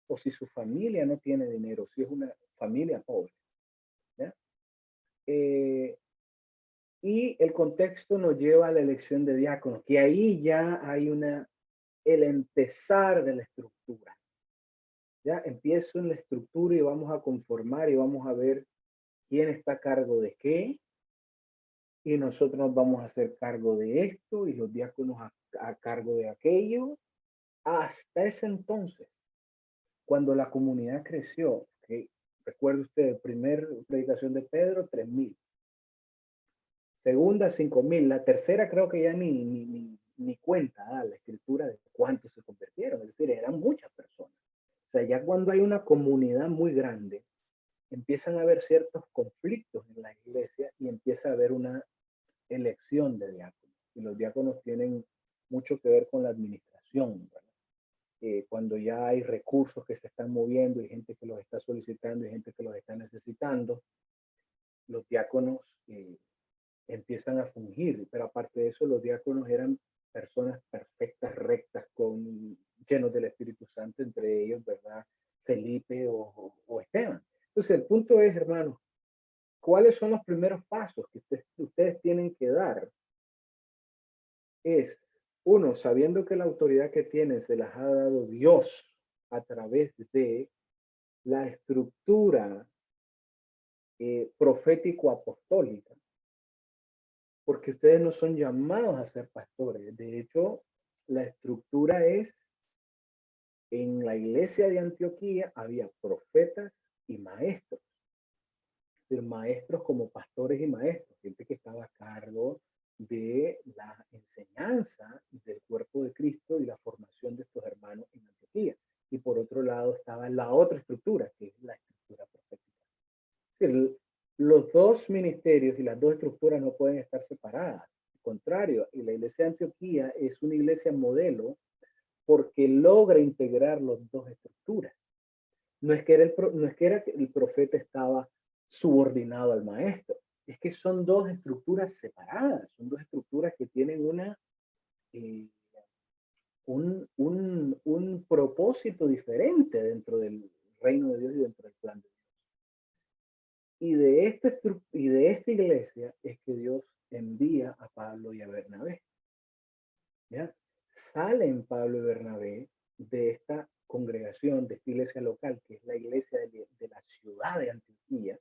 O si su familia no tiene dinero, si es una familia pobre. ¿Ya? Y el contexto nos lleva a la elección de diáconos, que ahí ya hay el empezar de la estructura. Ya empiezo en la estructura y vamos a conformar y vamos a ver quién está a cargo de qué. Y nosotros nos vamos a hacer cargo de esto y los diáconos a cargo de aquello. Hasta ese entonces, cuando la comunidad creció, que recuerde usted, primera predicación de Pedro, 3,000. Segunda, 5,000. La tercera creo que ya ni cuenta da la escritura de cuántos se convirtieron. Es decir, eran muchas personas. O sea, ya cuando hay una comunidad muy grande, empiezan a haber ciertos conflictos en la iglesia y empieza a haber una elección de diáconos. Y los diáconos tienen mucho que ver con la administración, cuando ya hay recursos que se están moviendo y gente que los está solicitando y gente que los está necesitando, los diáconos empiezan a fungir. Pero aparte de eso, los diáconos eran personas perfectas, rectas, llenos del Espíritu Santo, entre ellos, ¿verdad? Felipe o Esteban. Entonces, el punto es, hermanos, ¿cuáles son los primeros pasos que ustedes tienen que dar? Es, uno, sabiendo que la autoridad que tienen se las ha dado Dios a través de la estructura profético-apostólica, porque ustedes no son llamados a ser pastores. De hecho, la estructura es, en la iglesia de Antioquía había profetas y maestros. Es decir, maestros como pastores y maestros, gente que estaba a cargo de la enseñanza del cuerpo de Cristo y la formación de estos hermanos en Antioquía. Y por otro lado estaba la otra estructura, que es la estructura profética. Es decir, los dos ministerios y las dos estructuras no pueden estar separadas. Al contrario, y la iglesia de Antioquía es una iglesia modelo porque logra integrar las dos estructuras. No es que el profeta estaba subordinado al maestro, es que son dos estructuras separadas, son dos estructuras que tienen un propósito diferente dentro del reino de Dios y dentro del plan de Dios. Y de esta iglesia es que Dios envía a Pablo y a Bernabé. ¿Ya? Salen Pablo y Bernabé de esta congregación de esta iglesia local, que es la iglesia de la ciudad de Antioquía,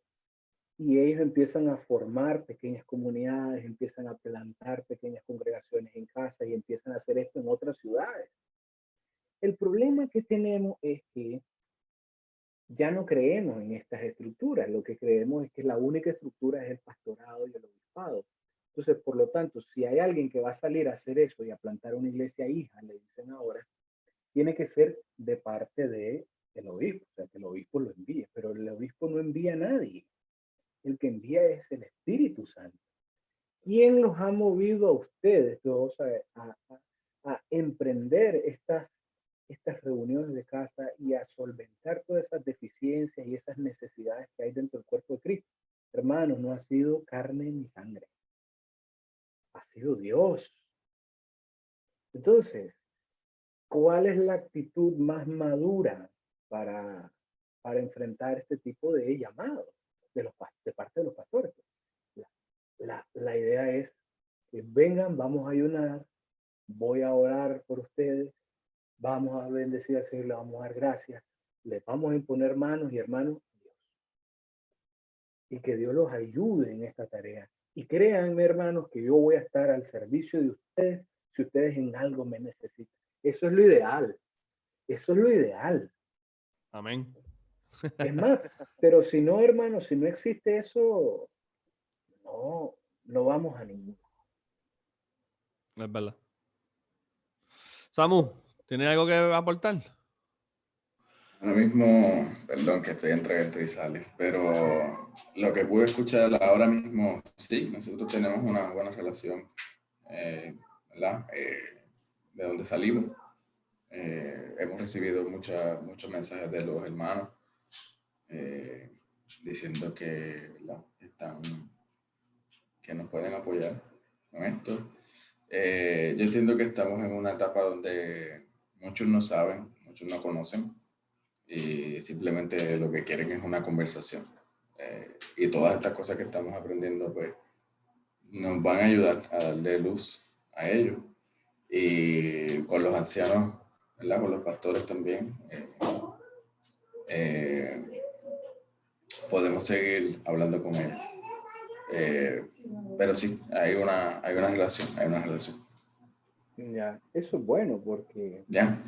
y ellos empiezan a formar pequeñas comunidades, empiezan a plantar pequeñas congregaciones en casa y empiezan a hacer esto en otras ciudades. El problema que tenemos es que ya no creemos en estas estructuras, lo que creemos es que la única estructura es el pastorado y el obispado. Entonces, por lo tanto, si hay alguien que va a salir a hacer eso y a plantar una iglesia hija, le dicen ahora, tiene que ser de parte del obispo, o sea, que el obispo lo envíe, pero el obispo no envía a nadie. El que envía es el Espíritu Santo. ¿Quién los ha movido a ustedes todos a emprender estas reuniones de casa y a solventar todas esas deficiencias y esas necesidades que hay dentro del cuerpo de Cristo? Hermanos, no ha sido carne ni sangre, ha sido Dios. Entonces, ¿cuál es la actitud más madura para enfrentar este tipo de llamados de parte de los pastores? La idea es que vengan, vamos a ayunar, voy a orar por ustedes, vamos a bendecir al Señor, le vamos a dar gracias, les vamos a imponer manos y hermanos, Dios. Y que Dios los ayude en esta tarea. Y créanme, hermanos, que yo voy a estar al servicio de ustedes si ustedes en algo me necesitan. Eso es lo ideal. Eso es lo ideal. Amén. Es más, pero si no, hermanos, si no existe eso, no vamos a ningún. Es verdad. Samu, ¿tienes algo que aportar? Ahora mismo, perdón que estoy entre esto y sale, pero lo que pude escuchar ahora mismo, sí, nosotros tenemos una buena relación, ¿verdad? De donde salimos. Hemos recibido muchos mensajes de los hermanos diciendo que, ¿verdad? Que nos pueden apoyar con esto. Yo entiendo que estamos en una etapa donde muchos no saben, muchos no conocen y simplemente lo que quieren es una conversación. Y todas estas cosas que estamos aprendiendo pues nos van a ayudar a darle luz a ellos. Y con los ancianos, ¿verdad? Con los pastores también, podemos seguir hablando con ellos. Pero sí, hay una relación, Ya, eso es bueno porque ¿Ya?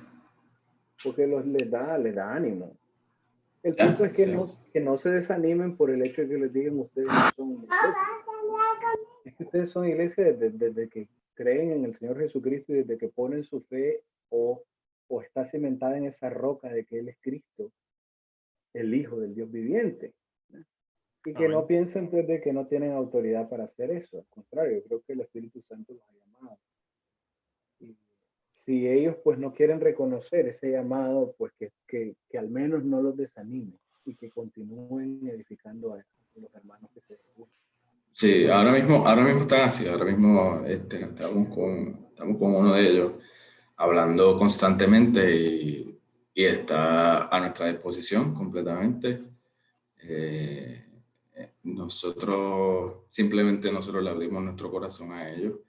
les da ánimo. El ¿Ya? punto es Sí. que no se desanimen por el hecho de que les digan ustedes no son iglesia. Es que ustedes son iglesia desde que creen en el Señor Jesucristo y desde que ponen su fe o está cimentada en esa roca de que Él es Cristo, el Hijo del Dios viviente. Y que no piensen pues, de que no tienen autoridad para hacer eso. Al contrario, yo creo que el Espíritu Santo los ha llamado. Y si ellos pues no quieren reconocer ese llamado, pues que al menos no los desanime y que continúen edificando a los hermanos que se reúnen. Sí, ahora mismo están así, ahora mismo estamos con uno de ellos hablando constantemente y está a nuestra disposición completamente. Nosotros le abrimos nuestro corazón a ellos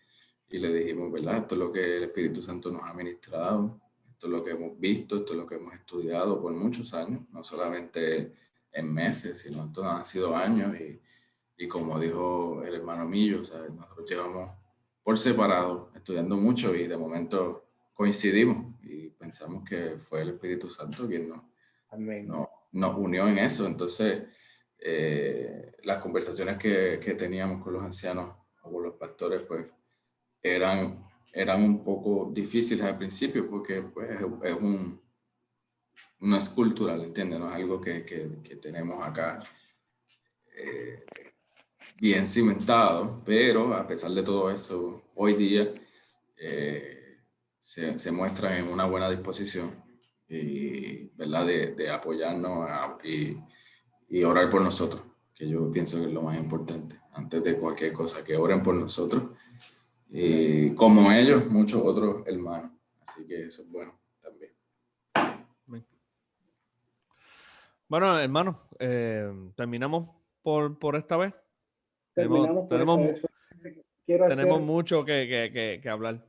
y le dijimos, ¿verdad? Esto es lo que el Espíritu Santo nos ha ministrado, esto es lo que hemos visto, esto es lo que hemos estudiado por muchos años, no solamente en meses, sino esto han sido años y como dijo el hermano Millo, ¿sabes? Nosotros llevamos por separado estudiando mucho y de momento coincidimos y pensamos que fue el Espíritu Santo quien nos unió en eso. Entonces, las conversaciones que teníamos con los ancianos o con los pastores, pues, eran un poco difíciles al principio porque pues, no es cultural, ¿entiendes? No es algo que tenemos acá bien cimentado, pero a pesar de todo eso, hoy día se muestran en una buena disposición y, ¿verdad? De apoyarnos y orar por nosotros, que yo pienso que es lo más importante, antes de cualquier cosa, que oren por nosotros, y como ellos, muchos otros hermanos, así que eso es bueno también. Bueno, hermano, terminamos por esta vez. Terminamos por esta vez. Tenemos mucho que hablar.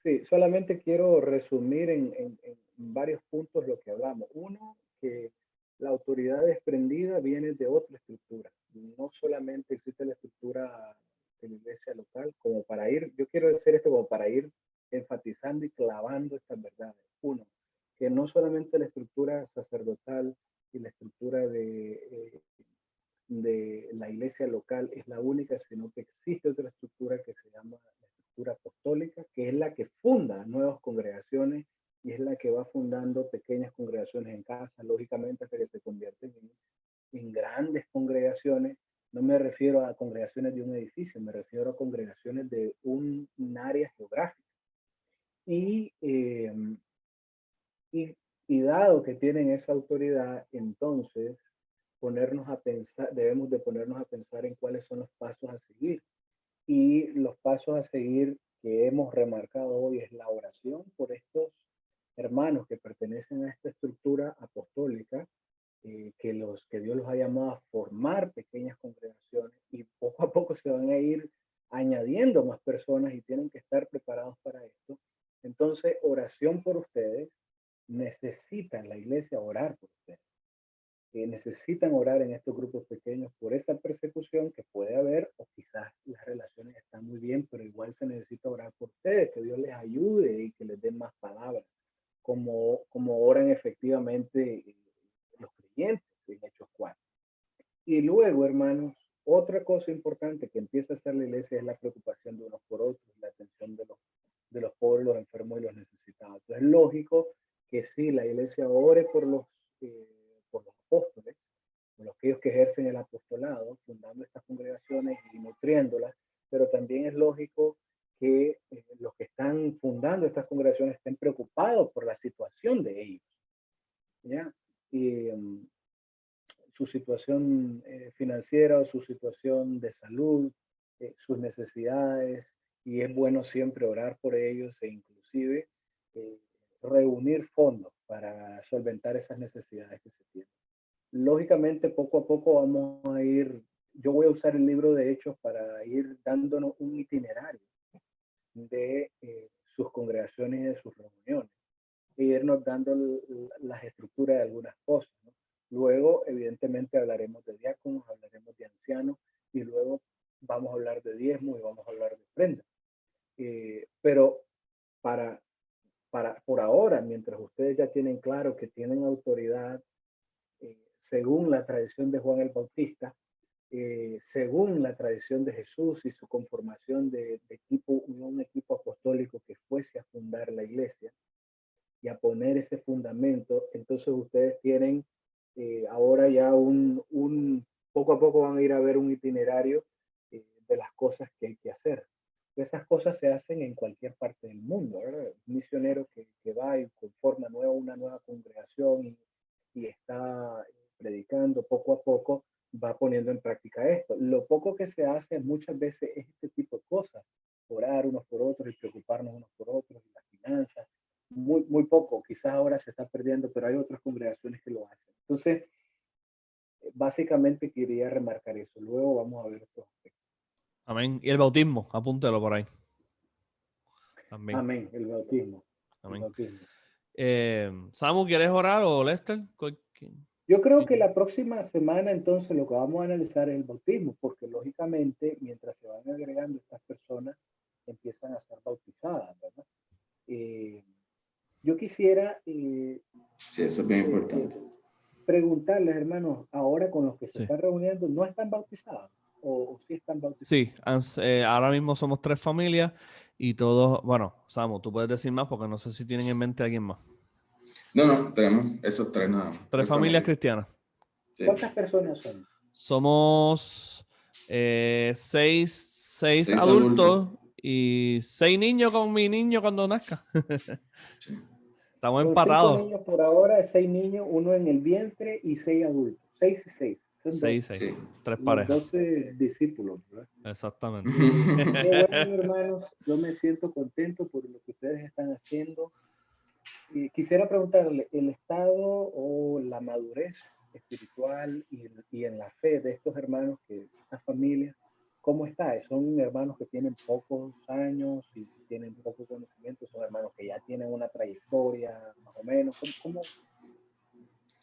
Sí, solamente quiero resumir en varios puntos lo que hablamos. Uno, que la autoridad desprendida viene de otra estructura. No solamente existe la estructura de la iglesia local, como para ir, yo quiero decir esto como para ir enfatizando y clavando estas verdades. Uno, que no solamente la estructura sacerdotal y la estructura de la iglesia local es la única, sino que existe otra estructura que se llama la estructura apostólica, que es la que funda nuevas congregaciones y es la que va fundando pequeñas congregaciones en casa, lógicamente hasta que se convierten en grandes congregaciones. No me refiero a congregaciones de un edificio, me refiero a congregaciones de un área geográfica. Y, y, y dado que tienen esa autoridad, entonces ponernos a pensar, debemos de ponernos a pensar en cuáles son los pasos a seguir. Y los pasos a seguir que hemos remarcado hoy es la oración por estos hermanos que pertenecen a esta estructura apostólica, que Dios los ha llamado a formar pequeñas congregaciones y poco a poco se van a ir añadiendo más personas y tienen que estar preparados para esto. Entonces, oración por ustedes. Necesitan la iglesia orar por ustedes. Necesitan orar en estos grupos pequeños por esa persecución que puede haber, o quizás las relaciones están muy bien, pero igual se necesita orar por ustedes, que Dios les ayude y que les dé más palabras, como oran efectivamente los creyentes en Hechos 4. Y luego, hermanos, otra cosa importante que empieza a hacer la iglesia es la preocupación de unos por otros, la atención de los pobres, los enfermos y los necesitados. Entonces, es lógico que sí, la iglesia ore por los apóstoles, por aquellos que ejercen el apostolado, fundando estas congregaciones y nutriéndolas, pero también es lógico que los que están fundando estas congregaciones estén preocupados por la situación de ellos, ¿ya? Y su situación financiera, su situación de salud, sus necesidades, y es bueno siempre orar por ellos e inclusive reunir fondos para solventar esas necesidades que se tienen. Lógicamente, poco a poco vamos a ir, yo voy a usar el libro de Hechos para ir dándonos un itinerario de sus congregaciones y de sus reuniones, e irnos dando las estructuras de algunas cosas, ¿no? Luego, evidentemente, hablaremos de diáconos, hablaremos de ancianos, y luego vamos a hablar de diezmo y vamos a hablar de ofrenda. Pero por ahora, mientras ustedes ya tienen claro que tienen autoridad, según la tradición de Juan el Bautista, según la tradición de Jesús y su conformación de un equipo apostólico que fuese a fundar la iglesia y a poner ese fundamento, entonces ustedes tienen ahora ya poco a poco van a ir a ver un itinerario de las cosas que hay que hacer. Esas cosas se hacen en cualquier parte del mundo, ¿verdad? Un misionero que va y conforma una nueva congregación y está predicando poco a poco, va poniendo en práctica esto. Lo poco que se hace muchas veces es este tipo de cosas, orar unos por otros y preocuparnos unos por otros, y las finanzas, muy, muy poco, quizás ahora se está perdiendo, pero hay otras congregaciones que lo hacen. Entonces, básicamente quería remarcar eso. Luego vamos a ver estos aspectos. Amén. Y el bautismo, apúntelo por ahí. También. Amén, el bautismo. Amén. El bautismo. Samu, ¿quieres orar o Lester? Yo creo que la próxima semana entonces lo que vamos a analizar es el bautismo, porque lógicamente mientras se van agregando estas personas empiezan a ser bautizadas, ¿verdad? Yo quisiera sí, eso es bien importante. Preguntarles, hermanos, ahora con los que se están reuniendo, ¿no están bautizados? ¿O sí están bautizados? Sí, ahora mismo somos 3 familias y todos, bueno, Samu, tú puedes decir más porque no sé si tienen en mente a alguien más. No, tenemos esos 3 nada más. 3 familias cristianas. Sí. ¿Cuántas personas son? Somos 6 adultos y 6 niños con mi niño cuando nazca. Sí. Estamos empatados. 5 niños por ahora, 6 niños, 1 en el vientre y 6 adultos. 6 y 6. Son 6 y 6. Sí. 3 parejas. 12 discípulos, ¿verdad? Exactamente. Qué bueno, hermanos. Yo me siento contento por lo que ustedes están haciendo. Y quisiera preguntarle, ¿el estado o la madurez espiritual y en la fe de estos hermanos, estas familias, ¿cómo está? ¿Son hermanos que tienen pocos años y tienen poco conocimiento? ¿Son hermanos que ya tienen una trayectoria, más o menos? ¿Cómo?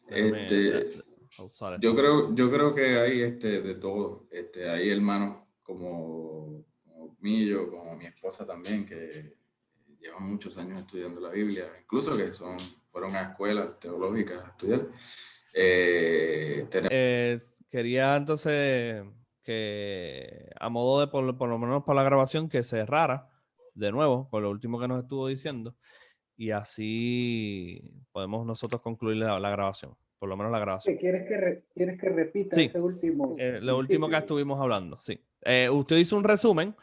Este, Pausar yo esto. creo que hay de todo. Hay hermanos como Millo, como mi esposa también, que llevan muchos años estudiando la Biblia, incluso que fueron a escuelas teológicas a estudiar. Quería entonces que, a modo de, por lo menos para la grabación, que cerrara de nuevo con lo último que nos estuvo diciendo, y así podemos nosotros concluir la grabación, por lo menos la grabación. ¿Quieres que repita Sí, ese último lo último que principio? estuvimos hablando, sí. Usted hizo un resumen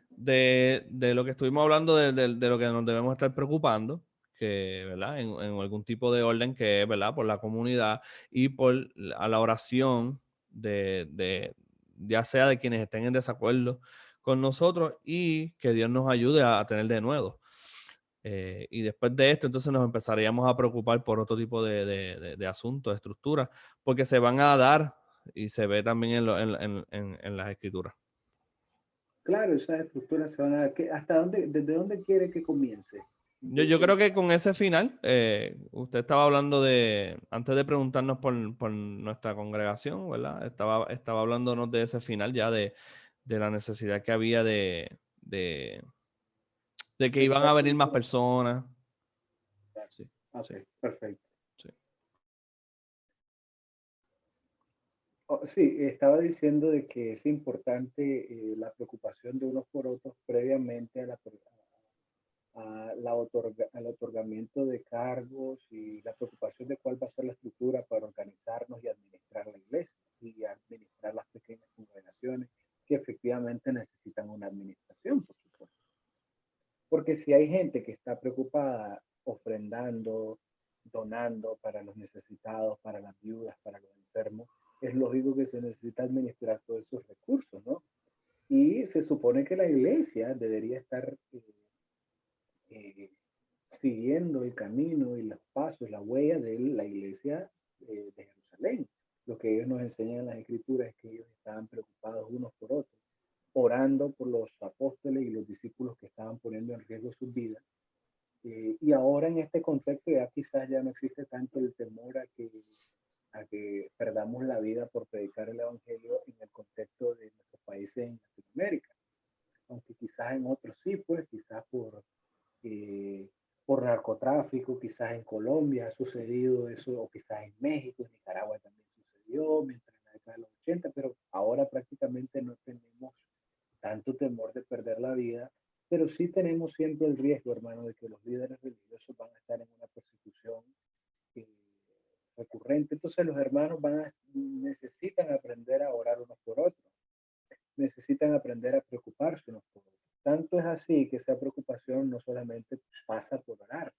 de lo que estuvimos hablando, de lo que nos debemos estar preocupando, que, ¿verdad? En algún tipo de orden que es, ¿verdad? Por la comunidad y por a la oración ya sea de quienes estén en desacuerdo con nosotros, y que Dios nos ayude a tener de nuevo. Y después de esto, entonces nos empezaríamos a preocupar por otro tipo de asuntos, de estructuras, porque se van a dar y se ve también en las escrituras. Claro, esas estructuras se van a dar. ¿Desde dónde quiere que comience? Yo creo que con ese final, usted estaba hablando antes de preguntarnos por nuestra congregación, ¿verdad? Estaba hablándonos de ese final ya de la necesidad que había de que iban a venir más personas. Sí, Ok, sí, perfecto. sí. Sí, estaba diciendo de que es importante la preocupación de unos por otros previamente al otorgamiento de cargos y la preocupación de cuál va a ser la estructura para organizarnos y administrar la iglesia y administrar las pequeñas congregaciones que efectivamente necesitan una administración, por supuesto. Porque si hay gente que está preocupada ofrendando, donando para los necesitados, para las viudas, para los enfermos, es lógico que se necesita administrar todos esos recursos, ¿no? Y se supone que la iglesia debería estar eh, siguiendo el camino y los pasos, la huella de la iglesia de Jerusalén. Lo que ellos nos enseñan en las escrituras es que ellos estaban preocupados unos por otros, orando por los apóstoles y los discípulos que estaban poniendo en riesgo sus vidas. Y ahora en este contexto ya quizás ya no existe tanto el temor a que perdamos la vida por predicar el evangelio en el contexto de nuestros países en Latinoamérica. Aunque quizás en otros sí, pues quizás por narcotráfico, quizás en Colombia ha sucedido eso, o quizás en México, en Nicaragua también sucedió, mientras en la década de los 80, pero ahora prácticamente no tenemos tanto temor de perder la vida, pero sí tenemos siempre el riesgo, hermano, de que los líderes religiosos van a estar en una persecución eh, recurrente. Entonces los hermanos necesitan aprender a orar unos por otros, necesitan aprender a preocuparse unos por otros. Tanto es así que esa preocupación no solamente pasa por orar,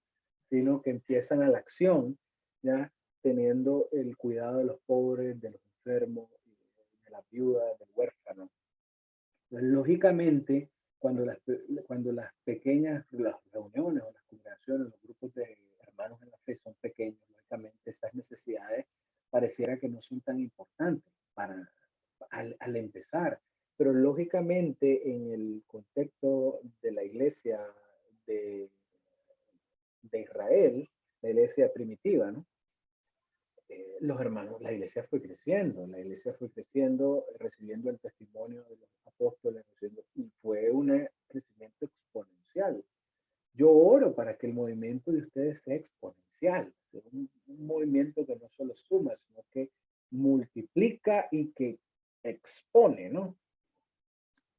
sino que empiezan a la acción, ya teniendo el cuidado de los pobres, de los enfermos, de las viudas, del huérfano. Lógicamente, cuando las pequeñas las reuniones o las congregaciones, los grupos de hermanos en la fe son pequeños, lógicamente esas necesidades pareciera que no son tan importantes al empezar. Pero lógicamente en el contexto de la iglesia de, de Israel, la iglesia primitiva, ¿no? Los hermanos, la iglesia fue creciendo, recibiendo el testimonio de los apóstoles, y fue un crecimiento exponencial. Yo oro para que el movimiento de ustedes sea exponencial, un movimiento que no solo suma, sino que multiplica y que expone, ¿no?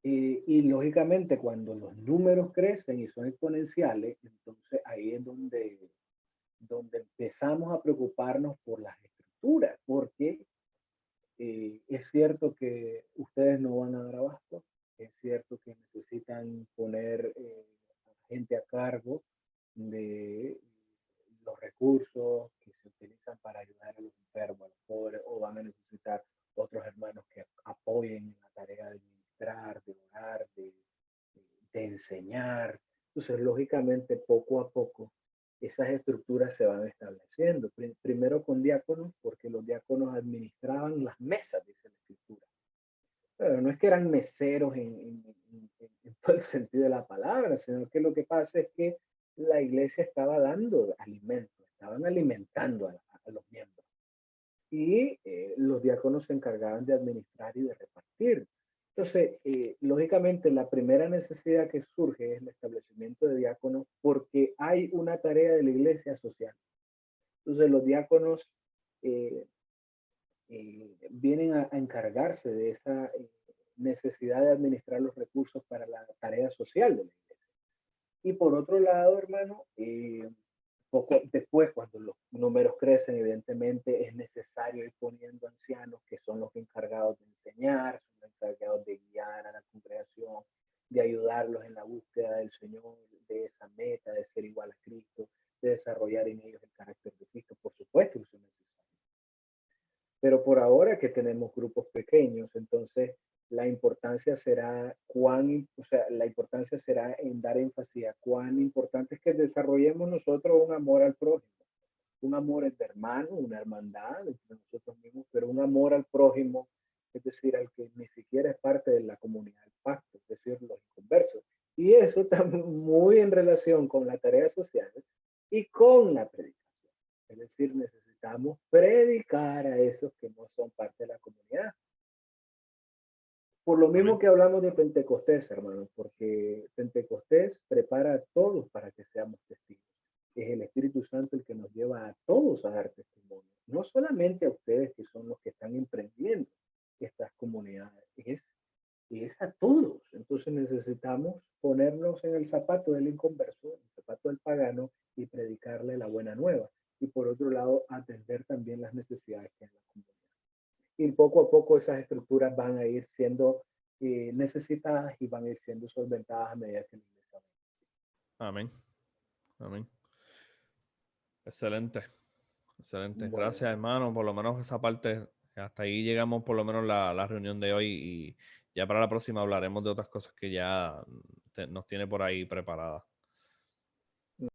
Y lógicamente cuando los números crecen y son exponenciales, entonces ahí es donde empezamos a preocuparnos por las estructuras, porque es cierto que ustedes no van a dar abasto, es cierto que necesitan poner gente a cargo de los recursos que se utilizan para ayudar a los enfermos, a los pobres, o van a necesitar otros hermanos que apoyen en la tarea de ministrar, de orar, de enseñar. Entonces, lógicamente, poco a poco, esas estructuras se van estableciendo. Primero con diáconos, porque los diáconos administraban las mesas, dice la escritura. Pero no es que eran meseros en todo el sentido de la palabra, sino que lo que pasa es que la iglesia estaba dando alimento, estaban alimentando a los miembros. Y los diáconos se encargaban de administrar y de repartir. Entonces, lógicamente, la primera necesidad que surge es el establecimiento de diáconos porque hay una tarea de la iglesia social. Entonces, los diáconos eh, vienen a encargarse de esa necesidad de administrar los recursos para la tarea social de la iglesia. Y por otro lado, hermano, poco después, cuando los números crecen, evidentemente es necesario ir poniendo ancianos que son los encargados de enseñar, son los encargados de guiar a la congregación, de ayudarlos en la búsqueda del Señor, de esa meta, de ser igual a Cristo, de desarrollar en ellos el carácter de Cristo. Por supuesto que eso es necesario. Pero por ahora que tenemos grupos pequeños, entonces la importancia será o sea, la importancia será en dar énfasis a cuán importante es que desarrollemos nosotros un amor al prójimo, un amor entre hermanos, una hermandad entre nosotros mismos, pero un amor al prójimo, es decir, al que ni siquiera es parte de la comunidad del pacto, es decir, los inconversos. Y eso está muy en relación con la tarea social y con la predicación. Es decir, necesitamos predicar a esos que no son parte de la comunidad. Por lo mismo Amén. que hablamos de Pentecostés, hermano, porque Pentecostés prepara a todos para que seamos testigos. Es el Espíritu Santo el que nos lleva a todos a dar testimonio. No solamente a ustedes que son los que están emprendiendo estas comunidades, es a todos. Entonces necesitamos ponernos en el zapato del inconverso, en el zapato del pagano y predicarle la buena nueva. Y por otro lado, atender también las necesidades que hay en la comunidad. Y poco a poco esas estructuras van a ir siendo necesitadas y van a ir siendo solventadas a medida que la iglesia va. Amén. Amén. Excelente. Excelente. Bueno, Gracias, hermano. Por lo menos esa parte, hasta ahí llegamos por lo menos la reunión de hoy y ya para la próxima hablaremos de otras cosas que ya nos tiene por ahí preparadas.